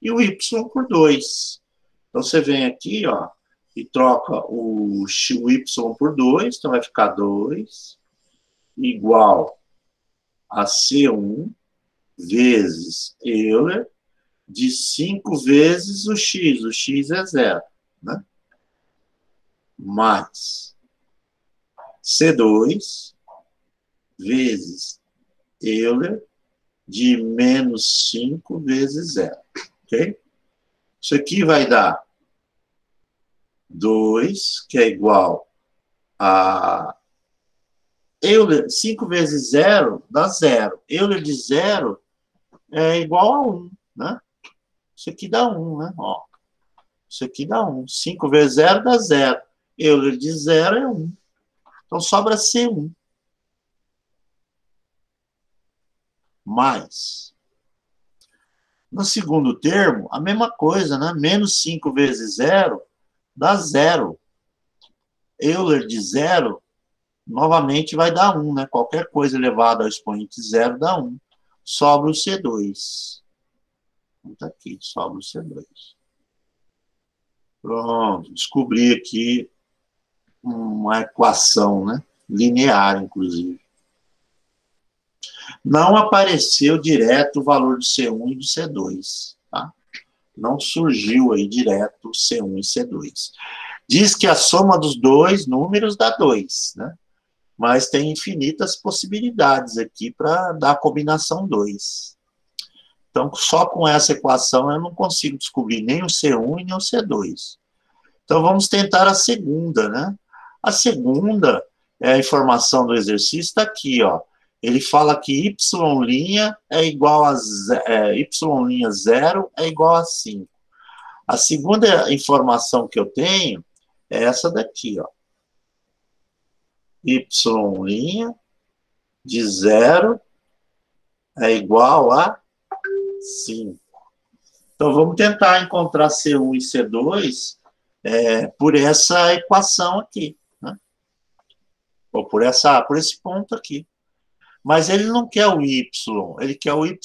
e o y por 2. Então, você vem aqui, ó, e troca o y por 2, então vai ficar 2 igual a C1 vezes Euler de 5 vezes o x é 0, né? Mais C2 vezes Euler de menos 5 vezes 0, ok? Isso aqui vai dar 2, que é igual a Euler, 5 vezes 0 dá 0. Euler de 0 é igual a 1, né? Isso aqui dá 1, né? Ó, isso aqui dá 1. 5 vezes 0 dá 0. Euler de 0 é 1. Então, sobra C1. Mais. No segundo termo, a mesma coisa, né? Menos 5 vezes 0 dá 0. Euler de 0, novamente, vai dar 1, né? Qualquer coisa elevada ao expoente 0 dá 1. Sobra o C2. Está aqui, sobra o C2. Pronto, descobri aqui uma equação, né? Linear, inclusive. Não apareceu direto o valor do C1 e do C2, tá? Não surgiu aí direto o C1 e C2. Diz que a soma dos dois números dá 2, né? Mas tem infinitas possibilidades aqui para dar a combinação 2. Então, só com essa equação eu não consigo descobrir nem o C1 e nem o C2. Então, vamos tentar a segunda, né? A segunda, a informação do exercício está aqui, ó. Ele fala que y' é igual a y' 0 é igual a 5. A segunda informação que eu tenho é essa daqui, ó. Y' de 0 é igual a 5. Então, vamos tentar encontrar C1 e C2 por essa equação aqui, né? Ou por esse ponto aqui. Mas ele não quer o y, ele quer o y'.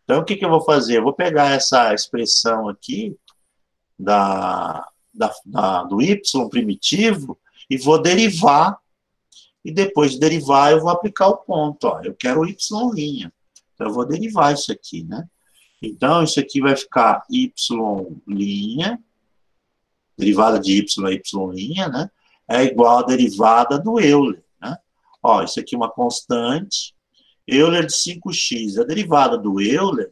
Então, o que eu vou fazer? Eu vou pegar essa expressão aqui do y primitivo e vou derivar. E depois de derivar, eu vou aplicar o ponto. Ó. Eu quero o y'. Então, eu vou derivar isso aqui, né? Então, isso aqui vai ficar y', derivada de y é y', né? É igual à derivada do Euler, né? Ó, isso aqui é uma constante. Euler de 5x. A derivada do Euler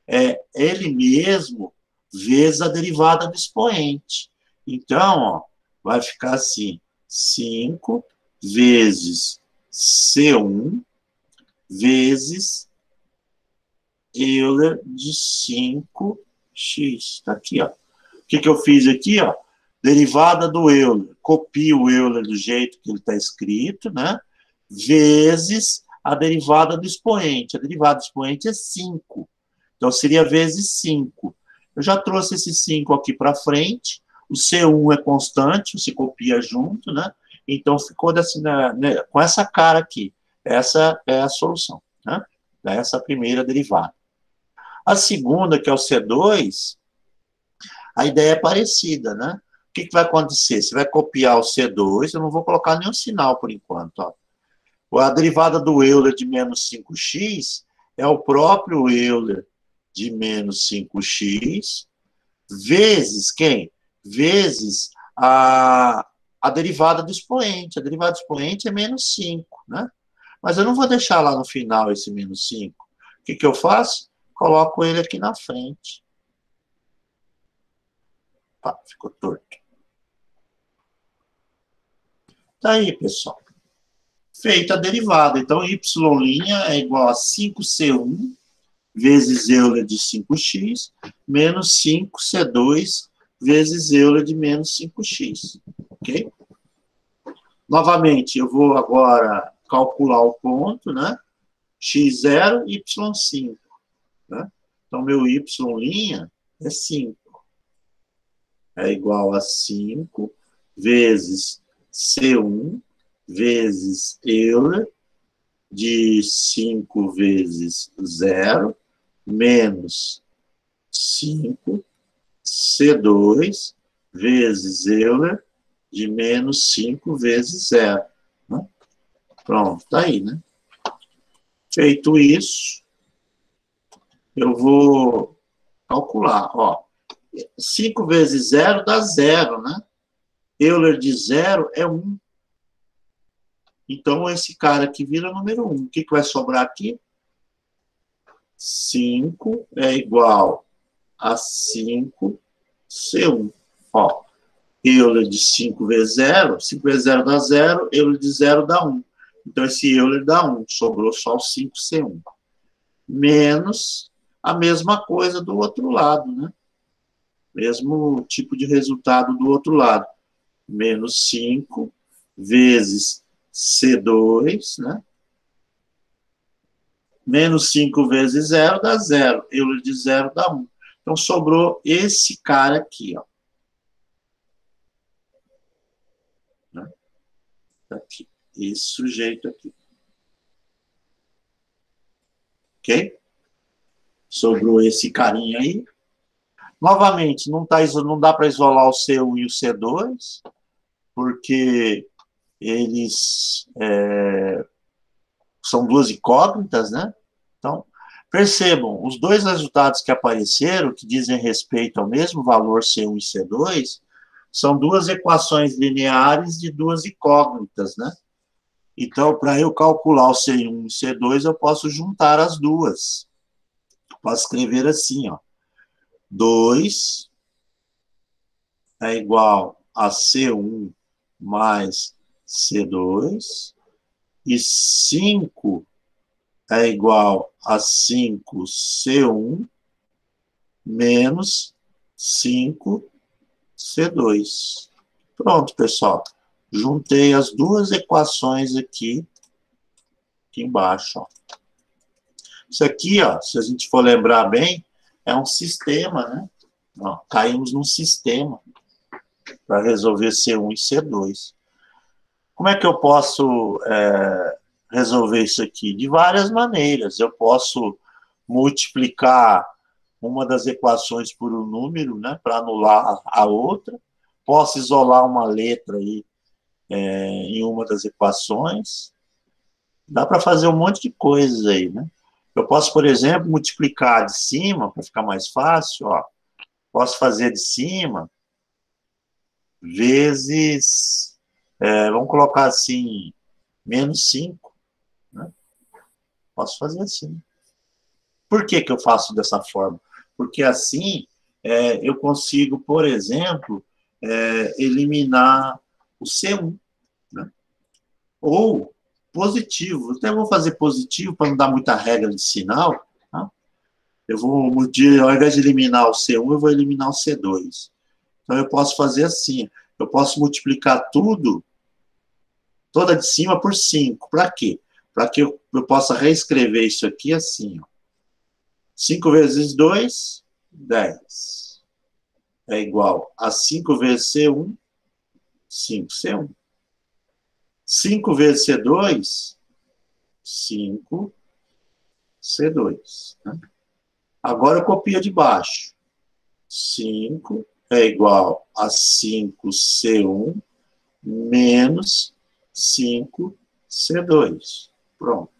é ele mesmo vezes a derivada do expoente. Então, ó, vai ficar assim, 5 vezes C1 vezes Euler de 5x. Está aqui, ó. O que eu fiz aqui, ó? Derivada do Euler. Copio o Euler do jeito que ele está escrito, né? Vezes a derivada do expoente. A derivada do expoente é 5. Então, seria vezes 5. Eu já trouxe esse 5 aqui para frente. O C1 é constante, você copia junto, né? Então, ficou né, com essa cara aqui. Essa é a solução, né? Dessa primeira derivada. A segunda, que é o C2, a ideia é parecida, né? O que vai acontecer? Você vai copiar o C2, eu não vou colocar nenhum sinal por enquanto, ó. A derivada do Euler de menos 5x é o próprio Euler de menos 5x vezes quem? Vezes a derivada do expoente. A derivada do expoente é menos 5, né? Mas eu não vou deixar lá no final esse menos 5. O que eu faço? Coloco ele aqui na frente. Pá, ficou torto. Tá aí, pessoal. Feita a derivada. Então, y' é igual a 5c1 vezes Euler de 5x, menos 5c2 vezes Euler de menos 5x. Ok? Novamente, eu vou agora calcular o ponto, né? x0, y5. Né? Então, meu y' é 5. É igual a 5 vezes C1 vezes Euler de 5 vezes 0 menos 5 C2 vezes Euler de menos 5 vezes 0. Né? Pronto, tá aí, né? Feito isso, eu vou calcular, ó. 5 vezes 0 dá 0, né? Euler de 0 é 1. Então, esse cara aqui vira número 1. O que vai sobrar aqui? 5 é igual a 5C1. Ó, Euler de 5 vezes 0, 5 vezes 0 dá 0, Euler de 0 dá 1. Então, esse Euler dá 1, sobrou só o 5C1. Menos a mesma coisa do outro lado, né? Mesmo tipo de resultado do outro lado. Menos 5 vezes C2, né? Menos 5 vezes 0 dá 0. Euler de 0 dá 1. Então, sobrou esse cara aqui, ó. Né? Aqui. Esse sujeito aqui. Ok? Sobrou esse carinha aí. Novamente, não dá para isolar o C1 e o C2, porque eles são duas incógnitas, né? Então, percebam, os dois resultados que apareceram, que dizem respeito ao mesmo valor C1 e C2, são duas equações lineares de duas incógnitas, né? Então, para eu calcular o C1 e C2, eu posso juntar as duas. Posso escrever assim, ó. 2 é igual a C1 mais C2, e 5 é igual a 5C1 menos 5C2. Pronto, pessoal. Juntei as duas equações aqui embaixo. Ó. Isso aqui, ó, se a gente for lembrar bem, é um sistema, né? Ó, caímos num sistema para resolver C1 e C2. Como é que eu posso resolver isso aqui? De várias maneiras. Eu posso multiplicar uma das equações por um número, né, para anular a outra. Posso isolar uma letra aí em uma das equações. Dá para fazer um monte de coisas aí, né? Eu posso, por exemplo, multiplicar de cima, para ficar mais fácil, ó. Posso fazer de cima vezes, vamos colocar assim, menos 5. Né? Posso fazer assim. Por que eu faço dessa forma? Porque assim eu consigo, por exemplo, eliminar o C1. Né? Ou positivo. Até vou fazer positivo para não dar muita regra de sinal. Tá? Eu vou, ao invés de eliminar o C1, eu vou eliminar o C2. Então, eu posso fazer assim. Eu posso multiplicar tudo, toda de cima, por 5. Para quê? Para que eu possa reescrever isso aqui assim. Ó. 5 vezes 2, 10. É igual a 5 vezes C1, 5C1. 5 vezes C2, 5C2. Né? Agora eu copio de baixo. 5 é igual a 5C1 menos 5C2. Pronto.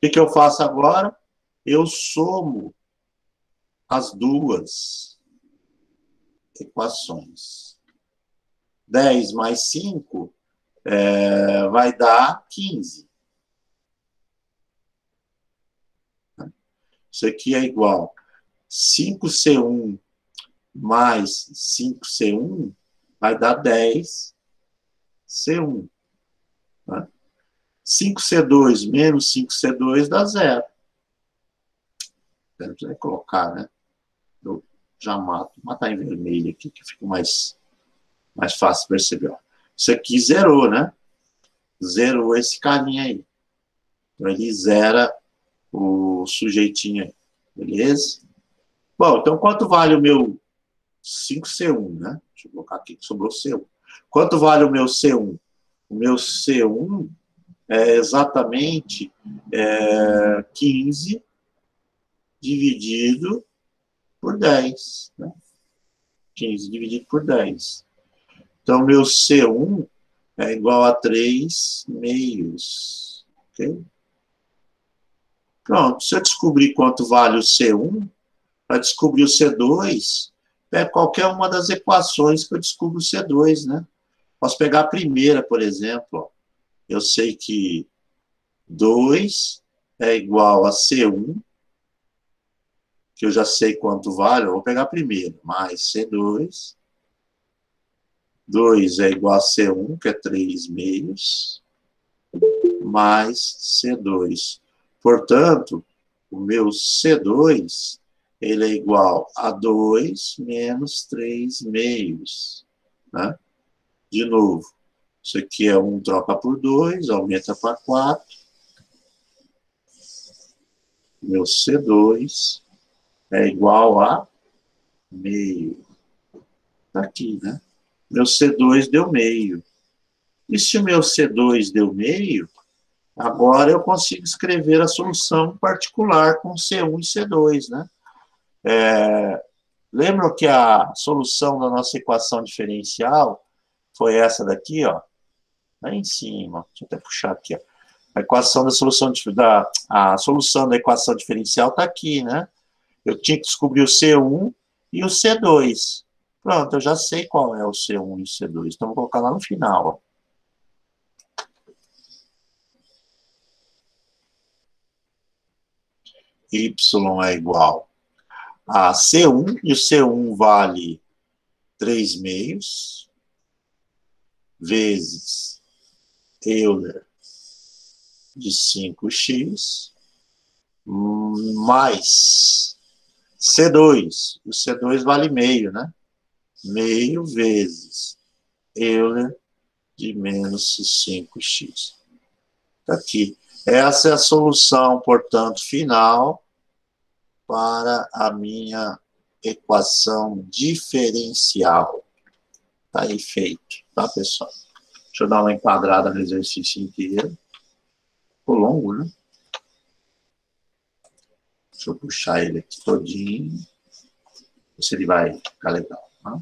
O que eu faço agora? Eu somo as duas equações. 10 mais 5 vai dar 15. Isso aqui é igual 5C1 mais 5C1 vai dar 10C1. Né? 5C2 menos 5C2 dá 0. Não precisa colocar, né? Eu já matar em vermelho aqui, que fica mais fácil perceber. Ó. Isso aqui zerou, né? Zerou esse carinha aí. Então, ele zera o sujeitinho aí. Beleza? Bom, então quanto vale o meu 5C1, né? Deixa eu colocar aqui que sobrou C1. Quanto vale o meu C1? O meu C1 é exatamente 15 dividido por 10. Né? 15 dividido por 10. Então, meu C1 é igual a 3 meios. Ok? Pronto. Se eu descobrir quanto vale o C1, para descobrir o C2, pego qualquer uma das equações que eu descubro o C2, né? Posso pegar a primeira, por exemplo. Ó. Eu sei que 2 é igual a C1, que eu já sei quanto vale, eu vou pegar a primeira, mais C2. 2 é igual a C1, que é 3 meios, mais C2. Portanto, o meu C2, ele é igual a 2 menos 3 meios. Né? De novo, isso aqui é 1 troca por 2, aumenta para 4. Meu C2 é igual a meio. Está aqui, né? Meu C2 deu meio. E se o meu C2 deu meio, agora eu consigo escrever a solução particular com C1 e C2, né? Lembram que a solução da nossa equação diferencial foi essa daqui, ó? Lá em cima. Deixa eu até puxar aqui, ó. A equação da solução a solução da equação diferencial está aqui, né? Eu tinha que descobrir o C1 e o C2. Pronto, eu já sei qual é o C1 e o C2. Então, vou colocar lá no final, ó. Y é igual a C1, e o C1 vale 3 meios, vezes Euler de 5x, mais C2. O C2 vale meio, né? Meio vezes Euler de menos 5x. Está aqui. Essa é a solução, portanto, final para a minha equação diferencial. Está aí feito, tá, pessoal? Deixa eu dar uma enquadrada no exercício inteiro. Ficou longo, né? Deixa eu puxar ele aqui todinho. Ver se ele vai ficar legal. Tá?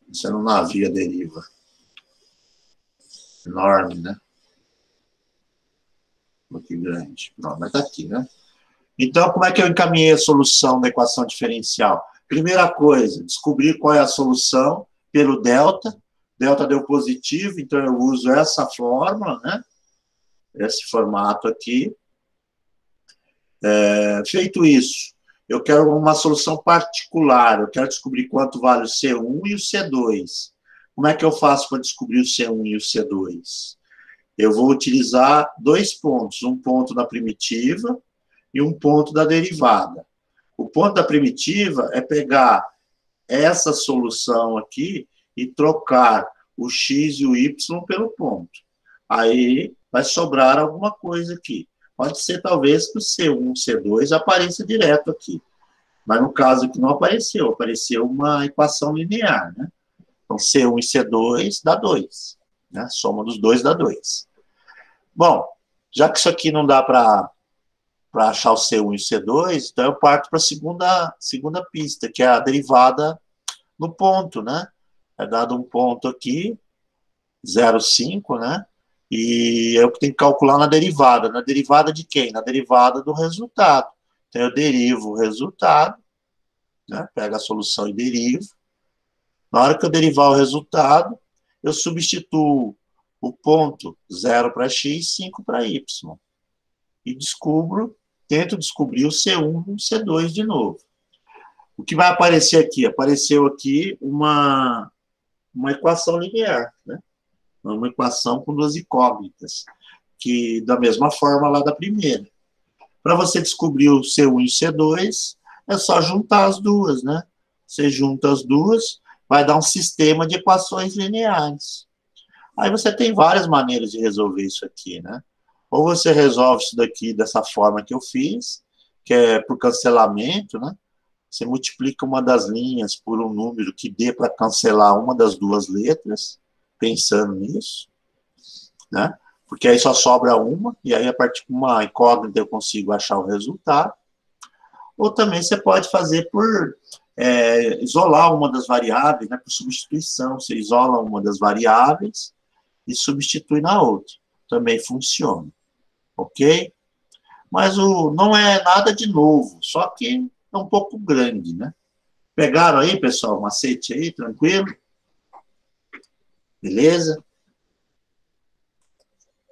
Isso é um navio à deriva. Enorme, né? Muito grande. Não, mas tá aqui, né? Então, como é que eu encaminhei a solução da equação diferencial? Primeira coisa, descobrir qual é a solução pelo delta. Delta deu positivo, então eu uso essa fórmula, né? Esse formato aqui. Feito isso, eu quero uma solução particular. Eu quero descobrir quanto vale o C1 e o C2. Como é que eu faço para descobrir o C1 e o C2? Eu vou utilizar 2 pontos. Um ponto da primitiva e um ponto da derivada. O ponto da primitiva é pegar essa solução aqui e trocar o x e o y pelo ponto. Aí vai sobrar alguma coisa aqui. Pode ser, talvez, que o C1 e o C2 apareça direto aqui. Mas, no caso aqui, não apareceu. Apareceu uma equação linear, né? Então, C1 e C2 dá 2. Né? A soma dos dois dá 2. Bom, já que isso aqui não dá para achar o C1 e o C2, então eu parto para a segunda pista, que é a derivada no ponto, né? É dado um ponto aqui, 0,5, né? E eu tenho que calcular na derivada. Na derivada de quem? Na derivada do resultado. Então, eu derivo o resultado né? Pego a solução e derivo. Na hora que eu derivar o resultado, eu substituo o ponto 0 para x, 5 para y. E tento descobrir o C1 e o C2 de novo. O que vai aparecer aqui? Apareceu aqui uma equação linear, né? Uma equação com duas incógnitas, que da mesma forma lá da primeira. Para você descobrir o C1 e o C2, é só juntar as duas, né? Você junta as duas, vai dar um sistema de equações lineares. Aí você tem várias maneiras de resolver isso aqui, né? Ou você resolve isso daqui dessa forma que eu fiz, que é por cancelamento, né? Você multiplica uma das linhas por um número que dê para cancelar uma das duas letras, pensando nisso, né? Porque aí só sobra uma, e aí a partir de uma incógnita eu consigo achar o resultado. Ou também você pode fazer por isolar uma das variáveis, né, por substituição. Você isola uma das variáveis e substitui na outra. Também funciona, ok? Mas não é nada de novo, só que é um pouco grande, né? Pegaram aí, pessoal, o macete aí, tranquilo? Beleza?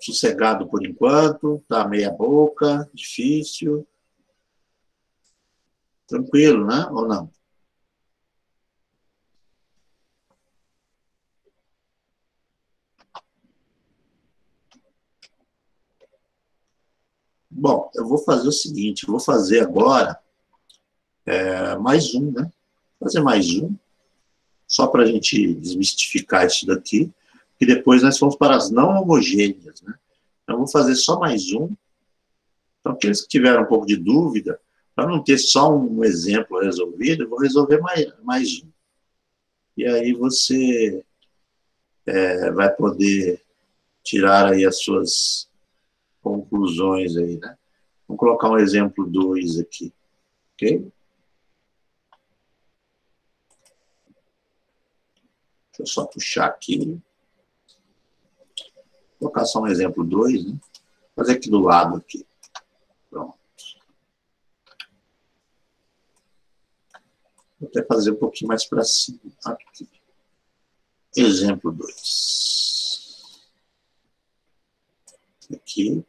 Sossegado por enquanto, tá meia boca, difícil. Tranquilo, né? Ou não? Bom, eu vou fazer o seguinte, eu vou fazer agora mais um, né? Fazer mais um, só para a gente desmistificar isso daqui, e depois nós vamos para as não homogêneas, né? Então, eu vou fazer só mais um. Então, aqueles que tiveram um pouco de dúvida, para não ter só um exemplo resolvido, eu vou resolver mais um. E aí você vai poder tirar aí as suas conclusões aí, né? Vamos colocar um exemplo 2 aqui, ok? Deixa eu só puxar aqui. Vou colocar só um exemplo 2, né? Fazer aqui do lado aqui. Pronto. Vou até fazer um pouquinho mais para cima. Aqui. Exemplo 2. Aqui.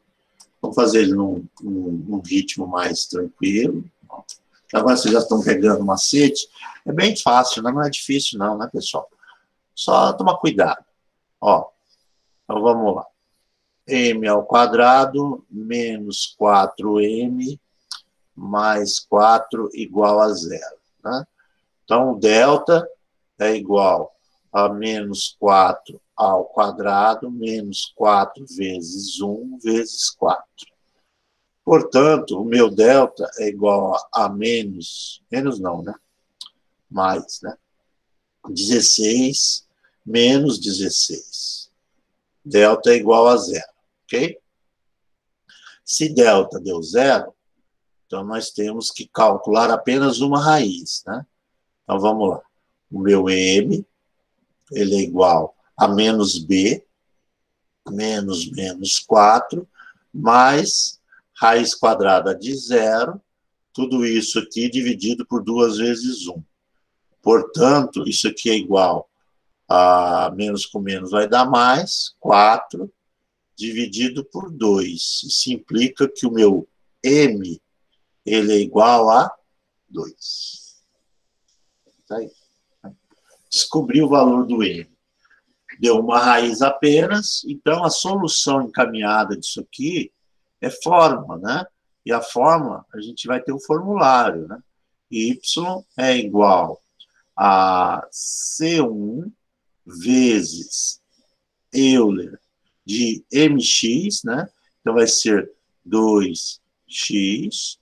Vamos fazer ele num ritmo mais tranquilo. Agora vocês já estão pegando o macete. É bem fácil, não é difícil não, né, pessoal? Só tomar cuidado. Ó, então vamos lá. M ao quadrado menos 4m mais 4 igual a zero. Né? Então, o delta é igual a menos 4 ao quadrado menos 4 vezes 1 vezes 4. Portanto, o meu delta é igual a menos não, né? Mais, né? 16 menos 16. Delta é igual a zero, ok? Se delta deu zero, então nós temos que calcular apenas uma raiz, né? Então vamos lá. O meu m, ele é igual a menos b, menos menos 4, mais raiz quadrada de zero, tudo isso aqui dividido por 2 vezes 1. Portanto, isso aqui é igual a menos com menos vai dar mais, 4, dividido por 2. Isso implica que o meu m, ele é igual a 2. Tá aí. Descobri o valor do m. Deu uma raiz apenas, então a solução encaminhada disso aqui é fórmula, né? E a fórmula, a gente vai ter um formulário, né? Y é igual a C1 vezes Euler de mx, né? Então vai ser 2x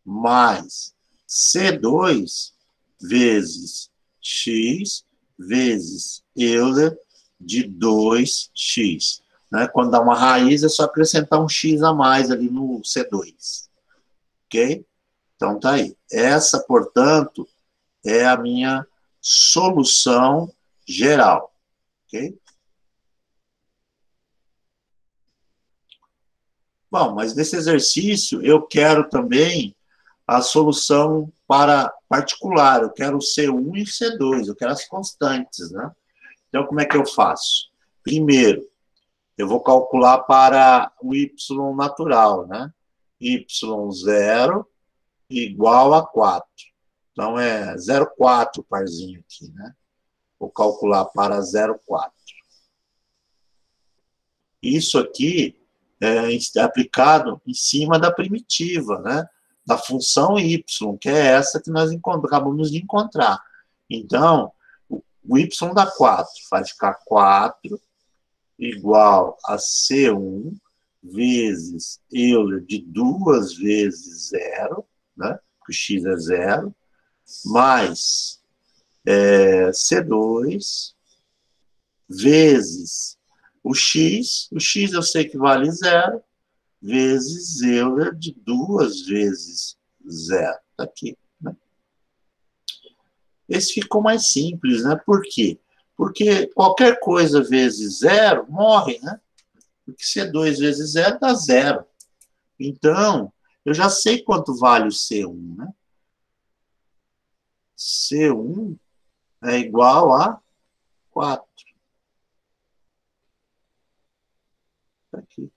mais C2 vezes x vezes Euler de 2x. Né? Quando dá uma raiz, é só acrescentar um x a mais ali no C2. Ok? Então tá aí. Essa, portanto, é a minha solução geral. Ok? Bom, mas nesse exercício eu quero também a solução para particular, eu quero o C1 e o C2, eu quero as constantes, né? Então, como é que eu faço? Primeiro, eu vou calcular para o y natural, né? y0 igual a 4. Então, é 0,4 o parzinho aqui, né? Vou calcular para 0,4. Isso aqui é aplicado em cima da primitiva, né? Da função y, que é essa que nós acabamos de encontrar. Então, o y dá 4, vai ficar 4 igual a C1 vezes Euler de 2 vezes 0, né? O x é 0, mais C2 vezes o x eu sei que vale 0, vezes Euler de 2 vezes 0. Está aqui, né? Esse ficou mais simples, né? Por quê? Porque qualquer coisa vezes 0 morre, né? Porque C2 vezes 0 dá 0. Então, eu já sei quanto vale o C1, né? C1 é igual a 4. Tá aqui.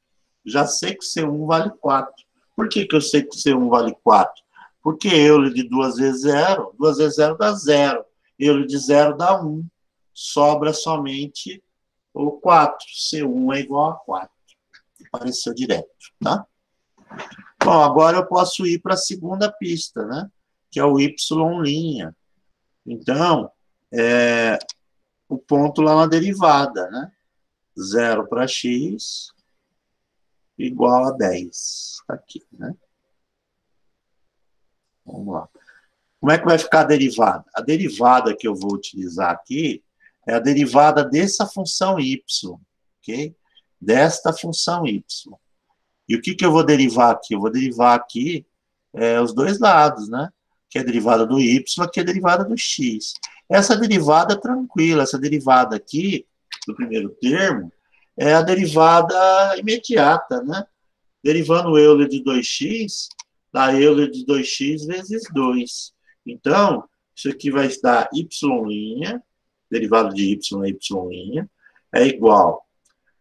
Já sei que o C1 vale 4. Por que eu sei que o C1 vale 4? Porque Euler de 2 vezes 0, 2 vezes 0 dá 0. Euler de 0 dá 1. Sobra somente o 4. C1 é igual a 4. Apareceu direto, tá? Bom, agora eu posso ir para a segunda pista, né? Que é o y'. Então, o ponto lá na derivada, né? 0 para x igual a 10. Está aqui, né? Vamos lá. Como é que vai ficar a derivada? A derivada que eu vou utilizar aqui é a derivada dessa função y, ok? Desta função y. E o que eu vou derivar aqui? Eu vou derivar aqui os dois lados, né? Que é a derivada do y, que é a derivada do x. Essa derivada é tranquila, essa derivada aqui, do primeiro termo, é a derivada imediata, né? Derivando o Euler de 2x, dá Euler de 2x vezes 2. Então, isso aqui vai dar y', derivada de y é y', é igual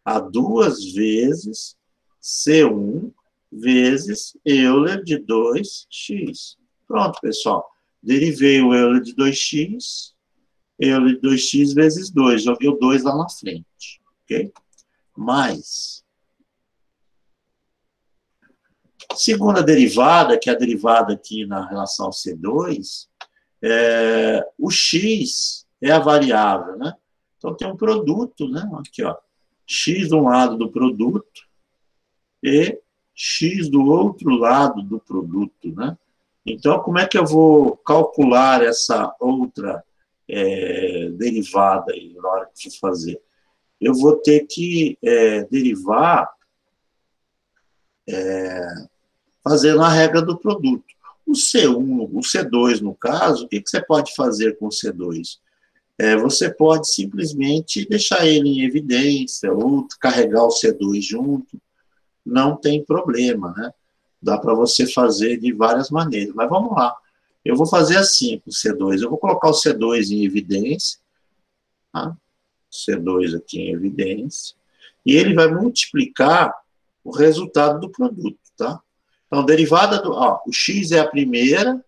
a 2 vezes C1 vezes Euler de 2x. Pronto, pessoal. Derivei o Euler de 2x, Euler de 2x vezes 2. Joguei o 2 lá na frente. Ok? Mais. Segunda derivada, que é a derivada aqui na relação C2, o x é a variável, né? Então, tem um produto, né? Aqui, ó. X de um lado do produto e x do outro lado do produto, né? Então, como é que eu vou calcular essa outra derivada aí, na hora que eu for fazer? Eu vou ter que derivar fazendo a regra do produto. O C1, o C2, no caso, o que você pode fazer com o C2? Você pode simplesmente deixar ele em evidência ou carregar o C2 junto. Não tem problema, né? Dá para você fazer de várias maneiras. Mas vamos lá. Eu vou fazer assim com o C2. Eu vou colocar o C2 em evidência. Tá? C2 aqui em evidência. E ele vai multiplicar o resultado do produto, tá? Então, derivada do... Ó, o x é a primeira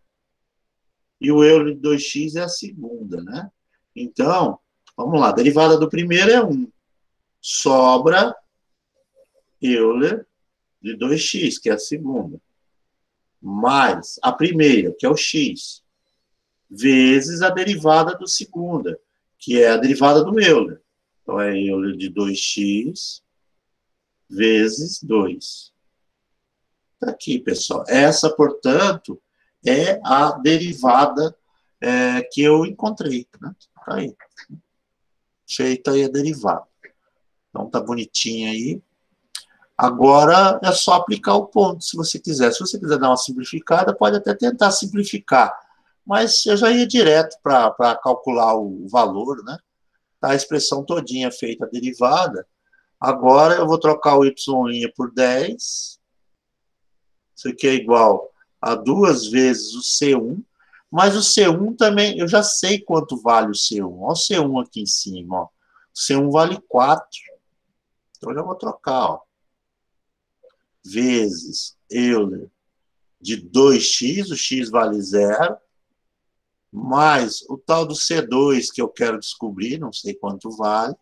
e o Euler de 2x é a segunda, né? Então, vamos lá. Derivada do primeiro é 1. Sobra Euler de 2x, que é a segunda, mais a primeira, que é o x, vezes a derivada do segunda, que é a derivada do Euler. Então, é Euler de 2x vezes 2. Está aqui, pessoal. Essa, portanto, é a derivada que eu encontrei. Né? Tá aí. Feita aí a derivada. Então, tá bonitinha aí. Agora é só aplicar o ponto, se você quiser. Se você quiser dar uma simplificada, pode até tentar simplificar. Mas eu já ia direto para calcular o valor, né? Tá a expressão todinha feita a derivada. Agora eu vou trocar o y' por 10. Isso aqui é igual a 2 vezes o C1. Mas o C1 também, eu já sei quanto vale o C1. Olha o C1 aqui em cima, ó. O C1 vale 4. Então, eu já vou trocar, ó. Vezes Euler de 2x, o x vale 0, mais o tal do C2 que eu quero descobrir, não sei quanto vale.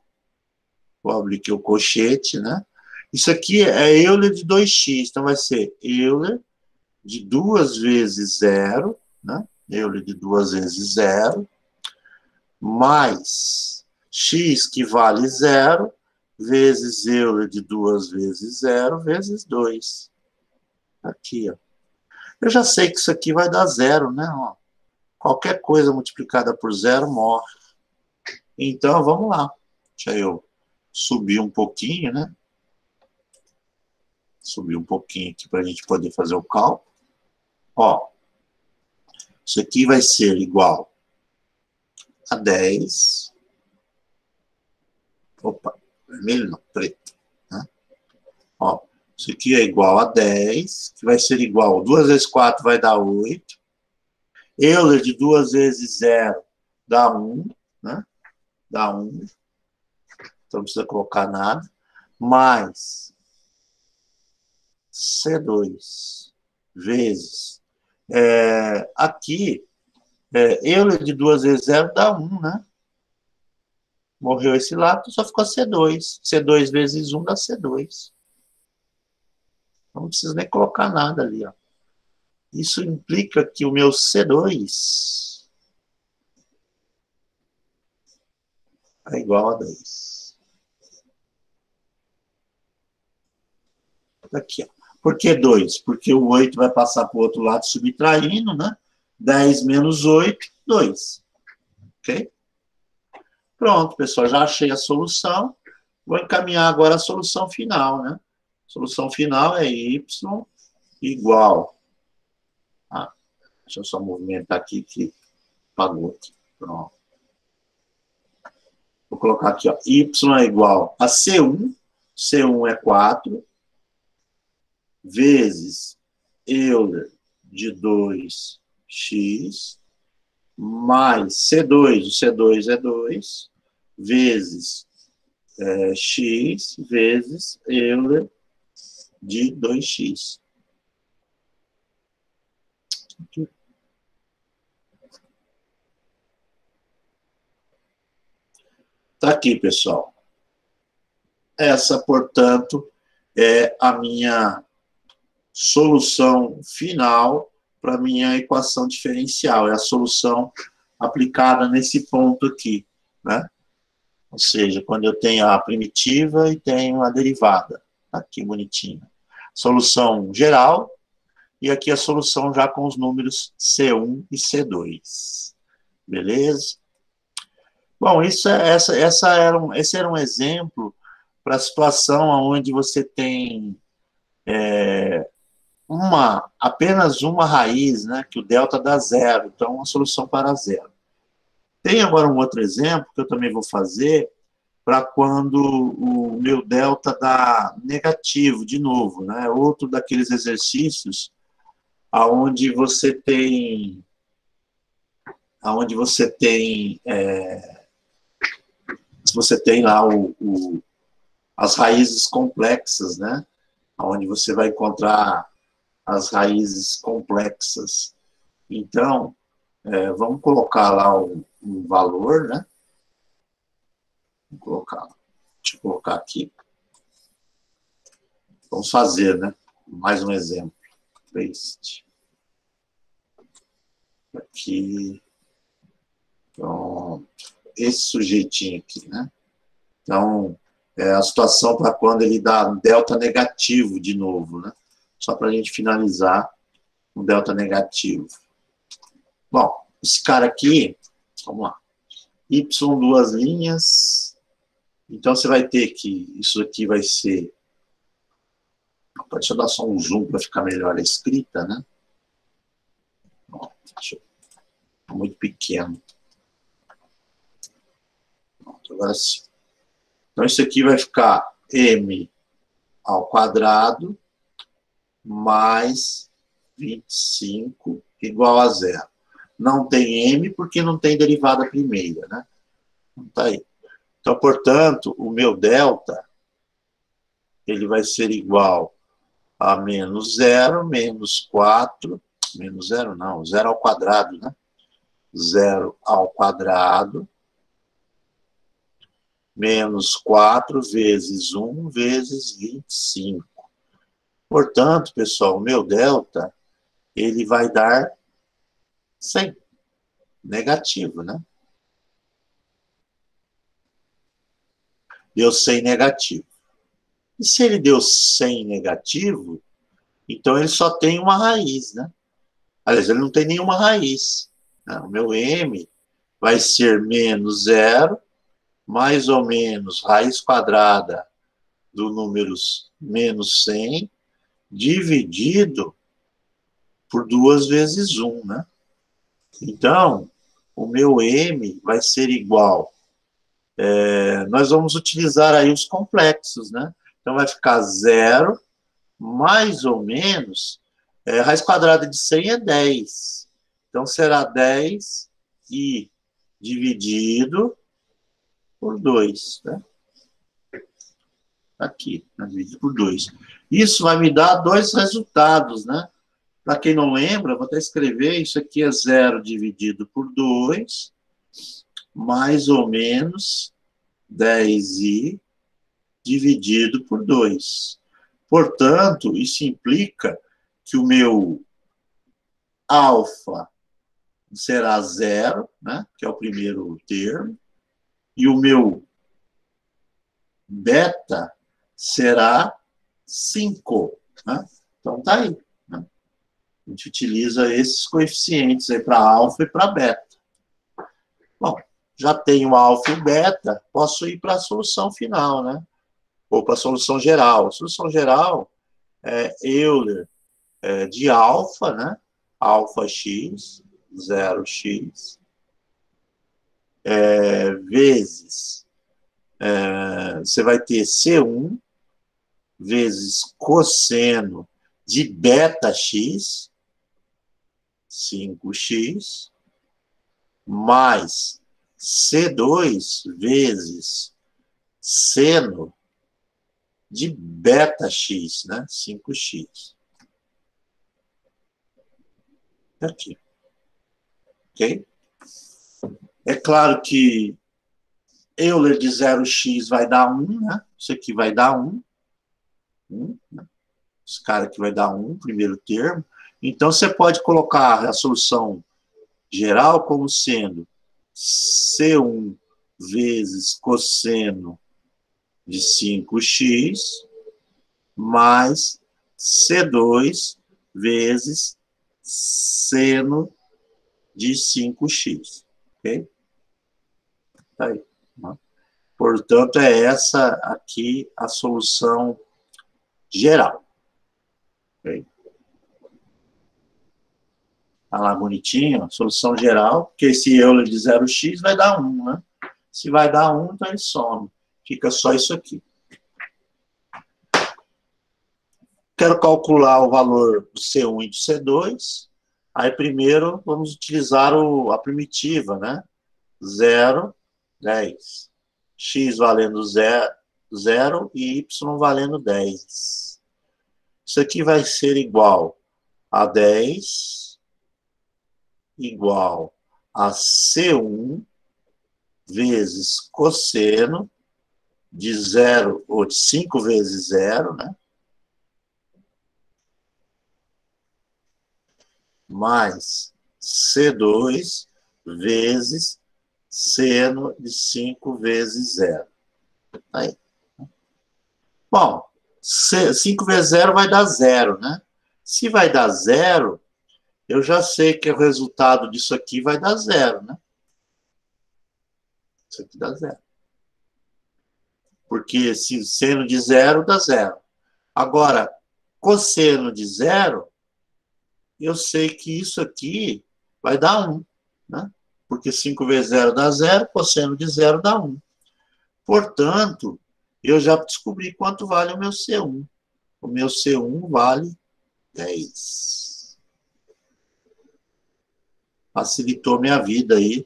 Vou abrir aqui o colchete, né? Isso aqui é Euler de 2x, então vai ser Euler de 2 vezes 0, né? Euler de 2 vezes 0, mais x que vale 0, vezes Euler de 2 vezes 0, vezes 2. Aqui, ó. Eu já sei que isso aqui vai dar 0, né? Ó, qualquer coisa multiplicada por 0 morre. Então, vamos lá. Deixa eu subir um pouquinho, né? Subir um pouquinho aqui para a gente poder fazer o cálculo. Ó, isso aqui vai ser igual a 10. Opa, vermelho não, preto. Né? Ó, isso aqui é igual a 10, que vai ser igual, 2 vezes 4 vai dar 8. Euler de 2 vezes 0 dá 1, né? Dá 1. Então não precisa colocar nada. Mais C2 vezes. Aqui, Euler de 2 vezes 0 dá 1, né? Morreu esse lado, só ficou C2. C2 vezes 1 dá C2. Não precisa nem colocar nada ali, ó. Isso implica que o meu C2 é igual a 10. Aqui, ó. Por que 2? Porque o 8 vai passar para o outro lado subtraindo, né? 10 menos 8, 2. Ok? Pronto, pessoal, já achei a solução. Vou encaminhar agora a solução final, né? A solução final é y igual a... Deixa eu só movimentar aqui que apagou aqui. Pronto. Vou colocar aqui, ó. Y é igual a C1. C1 é 4. Vezes Euler de 2x. Mais C2. O C2 é 2. Vezes x. Vezes Euler de 2x. Aqui. Tá aqui, pessoal. Essa, portanto, é a minha solução final para a minha equação diferencial. É a solução aplicada nesse ponto aqui, né? Ou seja, quando eu tenho a primitiva e tenho a derivada. Aqui, bonitinho. Solução geral, e aqui a solução já com os números C1 e C2. Beleza? Bom, esse era um exemplo para a situação onde você tem apenas uma raiz, né, que o delta dá 0, então uma solução para 0. Tem agora um outro exemplo que eu também vou fazer para quando o meu delta dá negativo, de novo, né, outro daqueles exercícios onde você tem lá as raízes complexas, né? Onde você vai encontrar as raízes complexas. Então, vamos colocar lá um valor, né? Deixa eu colocar aqui. Vamos fazer, né? Mais um exemplo. Paste. Aqui. Pronto. Esse sujeitinho aqui, né? Então, a situação para quando ele dá um delta negativo de novo, né? Só para a gente finalizar um delta negativo. Bom, esse cara aqui, vamos lá. Y, duas linhas. Então, você vai ter que, isso aqui vai ser... Deixa eu dar só um zoom para ficar melhor a escrita, né? Bom, muito pequeno. Pronto, agora sim. Então, isso aqui vai ficar m ao quadrado mais 25 igual a 0. não tem M porque não tem derivada primeira, né? Então, tá aí. Então, portanto, o meu delta, ele vai ser igual a menos zero, menos 4, menos zero não, zero ao quadrado, né? Zero ao quadrado, menos 4 vezes 1 vezes 25. Portanto, pessoal, o meu delta, ele vai dar 100, negativo, né? Deu 100 negativo. E se ele deu 100 negativo, então ele só tem uma raiz, né? Aliás, ele não tem nenhuma raiz, né? O meu M vai ser menos zero, mais ou menos raiz quadrada do número menos 100, dividido por 2 vezes 1, né? Então, o meu M vai ser igual. Nós vamos utilizar aí os complexos, né? Então, vai ficar zero, mais ou menos, raiz quadrada de 100 é 10. Então, será 10 e dividido por 2, né? Aqui, né? Dividido por 2. Isso vai me dar dois resultados, né? Para quem não lembra, vou até escrever, isso aqui é 0 dividido por 2, mais ou menos 10i dividido por 2. Portanto, isso implica que o meu alfa será 0, né, que é o primeiro termo, e o meu beta será 5. Né? Então, tá aí. Né? A gente utiliza esses coeficientes aí para alfa e para beta. Bom, já tenho alfa e beta, posso ir para a solução final, né? Ou para a solução geral. A solução geral é Euler de alfa, né? Alfa x, 0x, vezes, você vai ter C1 vezes cosseno de beta x, 5x, mais C2 vezes seno de beta x, né? 5x. Aqui. Ok? É claro que Euler de 0x vai dar 1, né? Isso aqui vai dar 1. 1, né? Esse cara aqui vai dar 1, primeiro termo. Então, você pode colocar a solução geral como sendo C1 vezes cosseno de 5x mais C2 vezes seno de 5x. Ok? Tá aí. Né? Portanto, é essa aqui a solução geral. Ok? Tá lá bonitinho, solução geral, porque esse Euler de 0x vai dar 1, né? Se vai dar 1, então ele some. Fica só isso aqui. Quero calcular o valor do C1 e do C2. Aí, primeiro, vamos utilizar a primitiva, né? 0, 10. X valendo 0 e Y valendo 10. Isso aqui vai ser igual a 10 igual a C1 vezes cosseno de 0, ou de 5 vezes 0, né? Mais C2 vezes seno de 5 vezes 0. Aí. Bom, 5 vezes 0 vai dar 0, né? Se vai dar 0, eu já sei que o resultado disso aqui vai dar 0, né? Isso aqui dá 0. Porque se seno de 0 dá 0. Agora, cosseno de 0, eu sei que isso aqui vai dar 1, né? Porque 5 vezes 0 dá 0, cosseno de 0 dá 1. Portanto, eu já descobri quanto vale o meu C1. O meu C1 vale 10. Facilitou minha vida aí,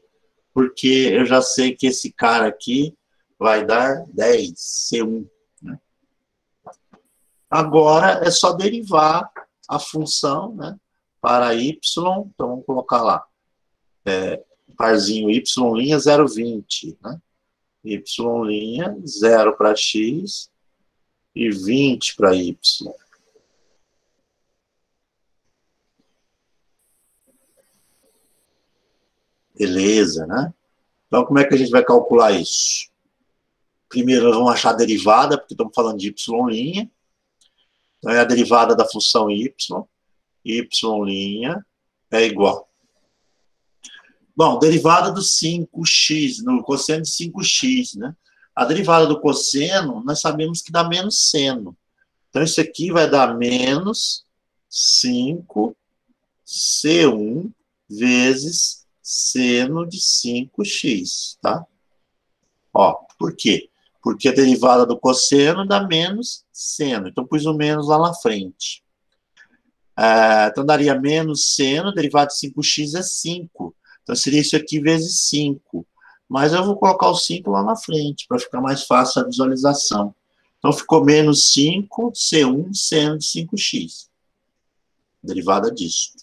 porque eu já sei que esse cara aqui vai dar 10, C1. Né? Agora é só derivar a função, né, para y, então vamos colocar lá, parzinho y' 0,20, né? Y', 0 para x e 20 para y. Beleza, né? Então, como é que a gente vai calcular isso? Primeiro, nós vamos achar a derivada, porque estamos falando de y'. Então, é a derivada da função y. Y' é igual. Bom, derivada do 5x, no cosseno de 5x, né? A derivada do cosseno, nós sabemos que dá menos seno. Então, isso aqui vai dar menos 5C1 vezes seno de 5x, tá? Ó, por quê? Porque a derivada do cosseno dá menos seno. Então, pus o menos lá na frente. Então, daria menos seno, derivada de 5x é 5. Então, seria isso aqui vezes 5. Mas eu vou colocar o 5 lá na frente, para ficar mais fácil a visualização. Então, ficou menos 5C1 seno de 5x. Derivada disso.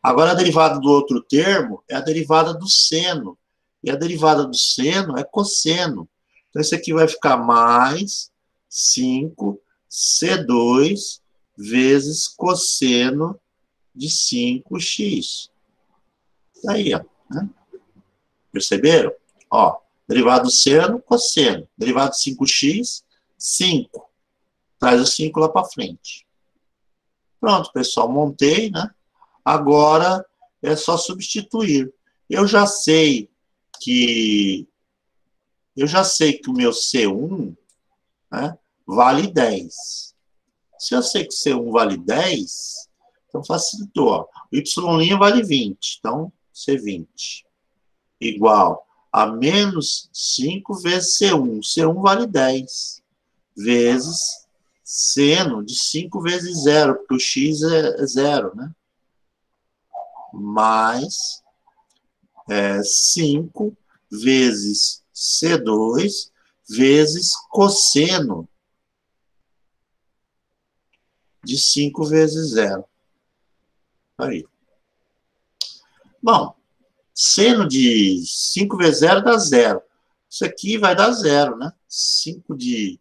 Agora, a derivada do outro termo é a derivada do seno. E a derivada do seno é cosseno. Então, isso aqui vai ficar mais 5C2 vezes cosseno de 5x. Tá aí, ó. Né? Perceberam? Ó, derivado do seno, cosseno. Derivado de 5x, 5. Traz o 5 lá para frente. Pronto, pessoal, montei, né? Agora é só substituir. Eu já sei que o meu C1, né, vale 10. Se eu sei que C1 vale 10, então facilitou. Ó. O Y' vale 20, então C20 igual a menos 5 vezes C1. C1 vale 10 vezes seno de 5 vezes 0, porque o x é 0, né? Mais 5 vezes C2 vezes cosseno de 5 vezes 0. Aí. Bom, seno de 5 vezes 0 dá 0. Isso aqui vai dar 0, né? 5 de...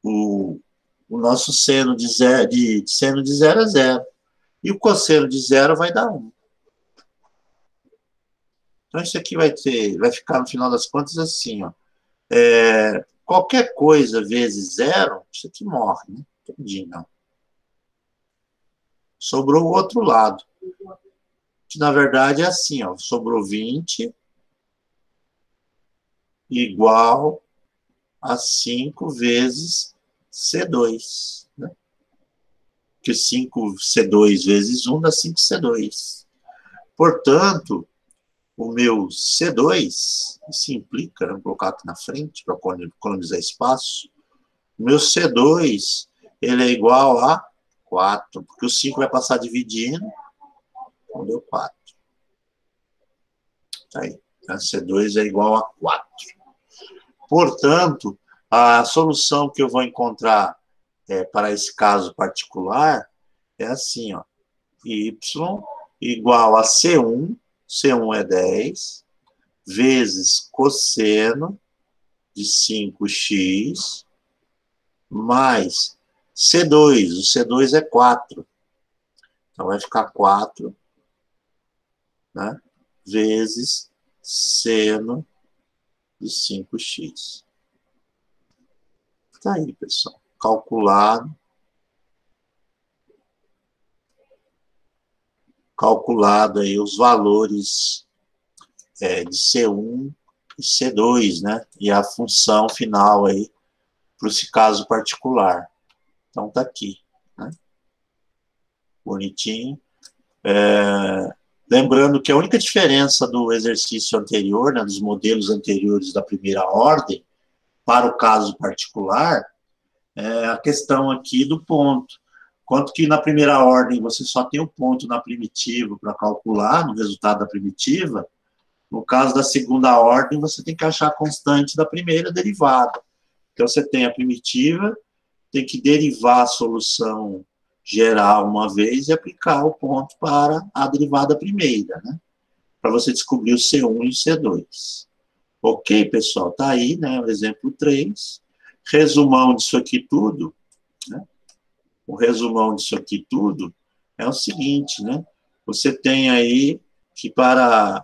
O nosso seno de 0, seno de 0 é 0. E o cosseno de 0 vai dar 1. Então, isso aqui vai ficar, no final das contas, assim, ó. Qualquer coisa vezes 0, isso aqui morre, né? Entendi, não. Sobrou o outro lado. Que, na verdade, é assim, ó. Sobrou 20 igual a 5 vezes C2, né? Que 5C2 vezes 1 dá 5C2. Portanto, o meu C2, isso implica, vou colocar aqui na frente para economizar espaço, o meu C2, ele é igual a 4, porque o 5 vai passar dividindo, então deu 4. Tá aí, a C2 é igual a 4. Portanto, a solução que eu vou encontrar para esse caso particular é assim, ó, y igual a C1, C1 é 10, vezes cosseno de 5x, mais C2, o C2 é 4. Então, vai ficar 4, né, vezes seno de 5x. Tá aí, pessoal. Calculado aí os valores de C1 e C2, né? E a função final aí para esse caso particular. Então, tá aqui, né? Bonitinho. Lembrando que a única diferença do exercício anterior, né, dos modelos anteriores da primeira ordem, para o caso particular, é a questão aqui do ponto. Enquanto que na primeira ordem você só tem um ponto na primitiva para calcular, no resultado da primitiva, no caso da segunda ordem, você tem que achar a constante da primeira derivada. Então, você tem a primitiva, tem que derivar a solução geral uma vez e aplicar o ponto para a derivada primeira, né? Para você descobrir o C1 e o C2. Ok, pessoal? Está aí, né? O exemplo 3. Resumão disso aqui tudo, né? O resumão disso aqui tudo é o seguinte, né? Você tem aí que para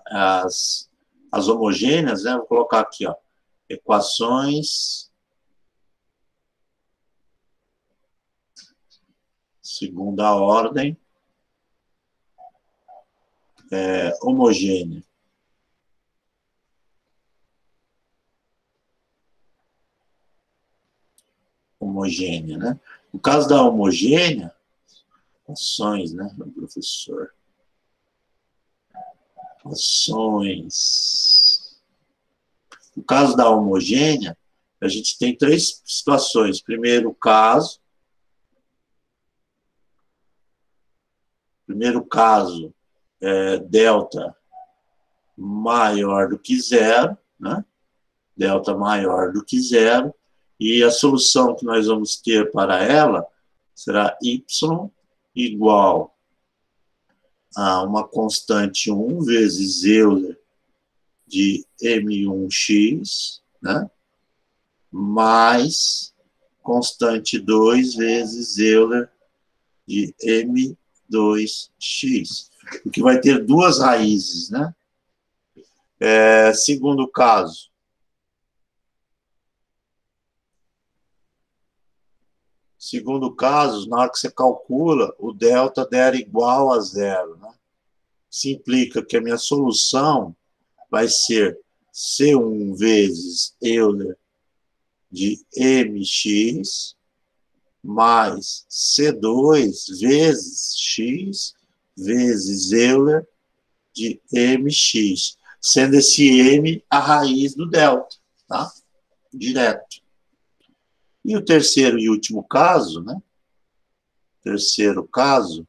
as homogêneas, né? Vou colocar aqui, ó, equações segunda ordem homogênea. Homogênea, né? No caso da homogênea, ações, né, professor? Ações. No caso da homogênea, a gente tem três situações. Primeiro caso, delta maior do que zero, né? Delta maior do que zero, e a solução que nós vamos ter para ela será y igual a uma constante 1 vezes Euler de M1x, né? Mais constante 2 vezes Euler de M2x, o que vai ter duas raízes, né? Segundo caso, na hora que você calcula, o delta der igual a zero, né? Isso implica que a minha solução vai ser C1 vezes Euler de mx mais C2 vezes x vezes Euler de mx, sendo esse m a raiz do delta, tá? Direto. E o terceiro e último caso, né? Terceiro caso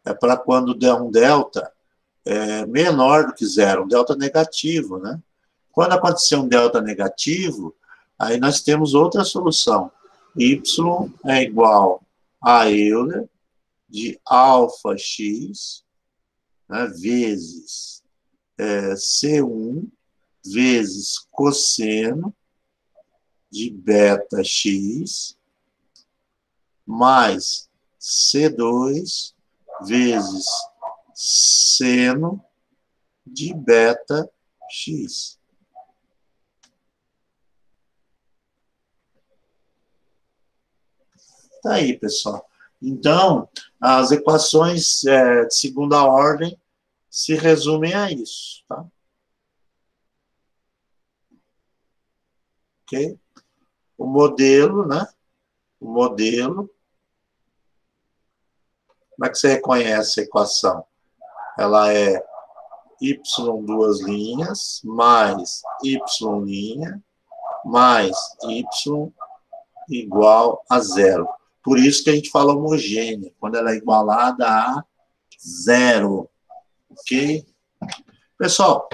é para quando der um delta menor do que zero, um delta negativo, né? Quando acontecer um delta negativo, aí nós temos outra solução. Y é igual a Euler de alfa x, né, vezes C1 vezes cosseno de beta x mais C2 vezes seno de beta x. Tá aí, pessoal. Então, as equações de segunda ordem se resumem a isso, tá? Ok? O modelo, né? O modelo. Como é que você reconhece a equação? Ela é y duas linhas, mais y linha, mais y igual a zero. Por isso que a gente fala homogênea, quando ela é igualada a zero. Ok? Pessoal,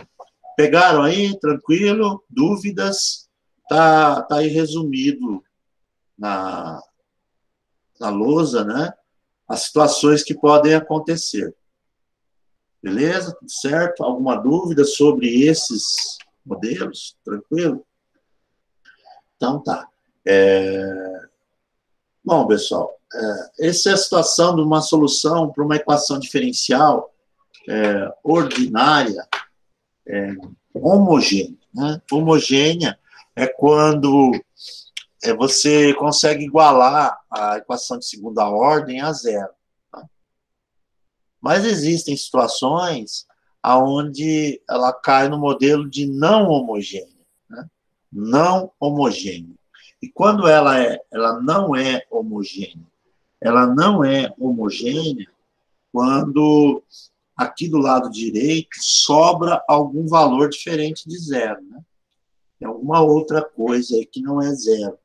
pegaram aí? Tranquilo? Dúvidas? Tá aí resumido na lousa, né? As situações que podem acontecer. Beleza? Tudo certo? Alguma dúvida sobre esses modelos? Tranquilo? Então tá. Bom, pessoal, essa é a situação de uma solução para uma equação diferencial ordinária homogênea, né? Homogênea é quando você consegue igualar a equação de segunda ordem a zero. Tá? Mas existem situações onde ela cai no modelo de não homogênea. Né? Não homogênea. E quando ela não é homogênea? Ela não é homogênea quando aqui do lado direito sobra algum valor diferente de zero. Né? Tem alguma outra coisa aí que não é zero.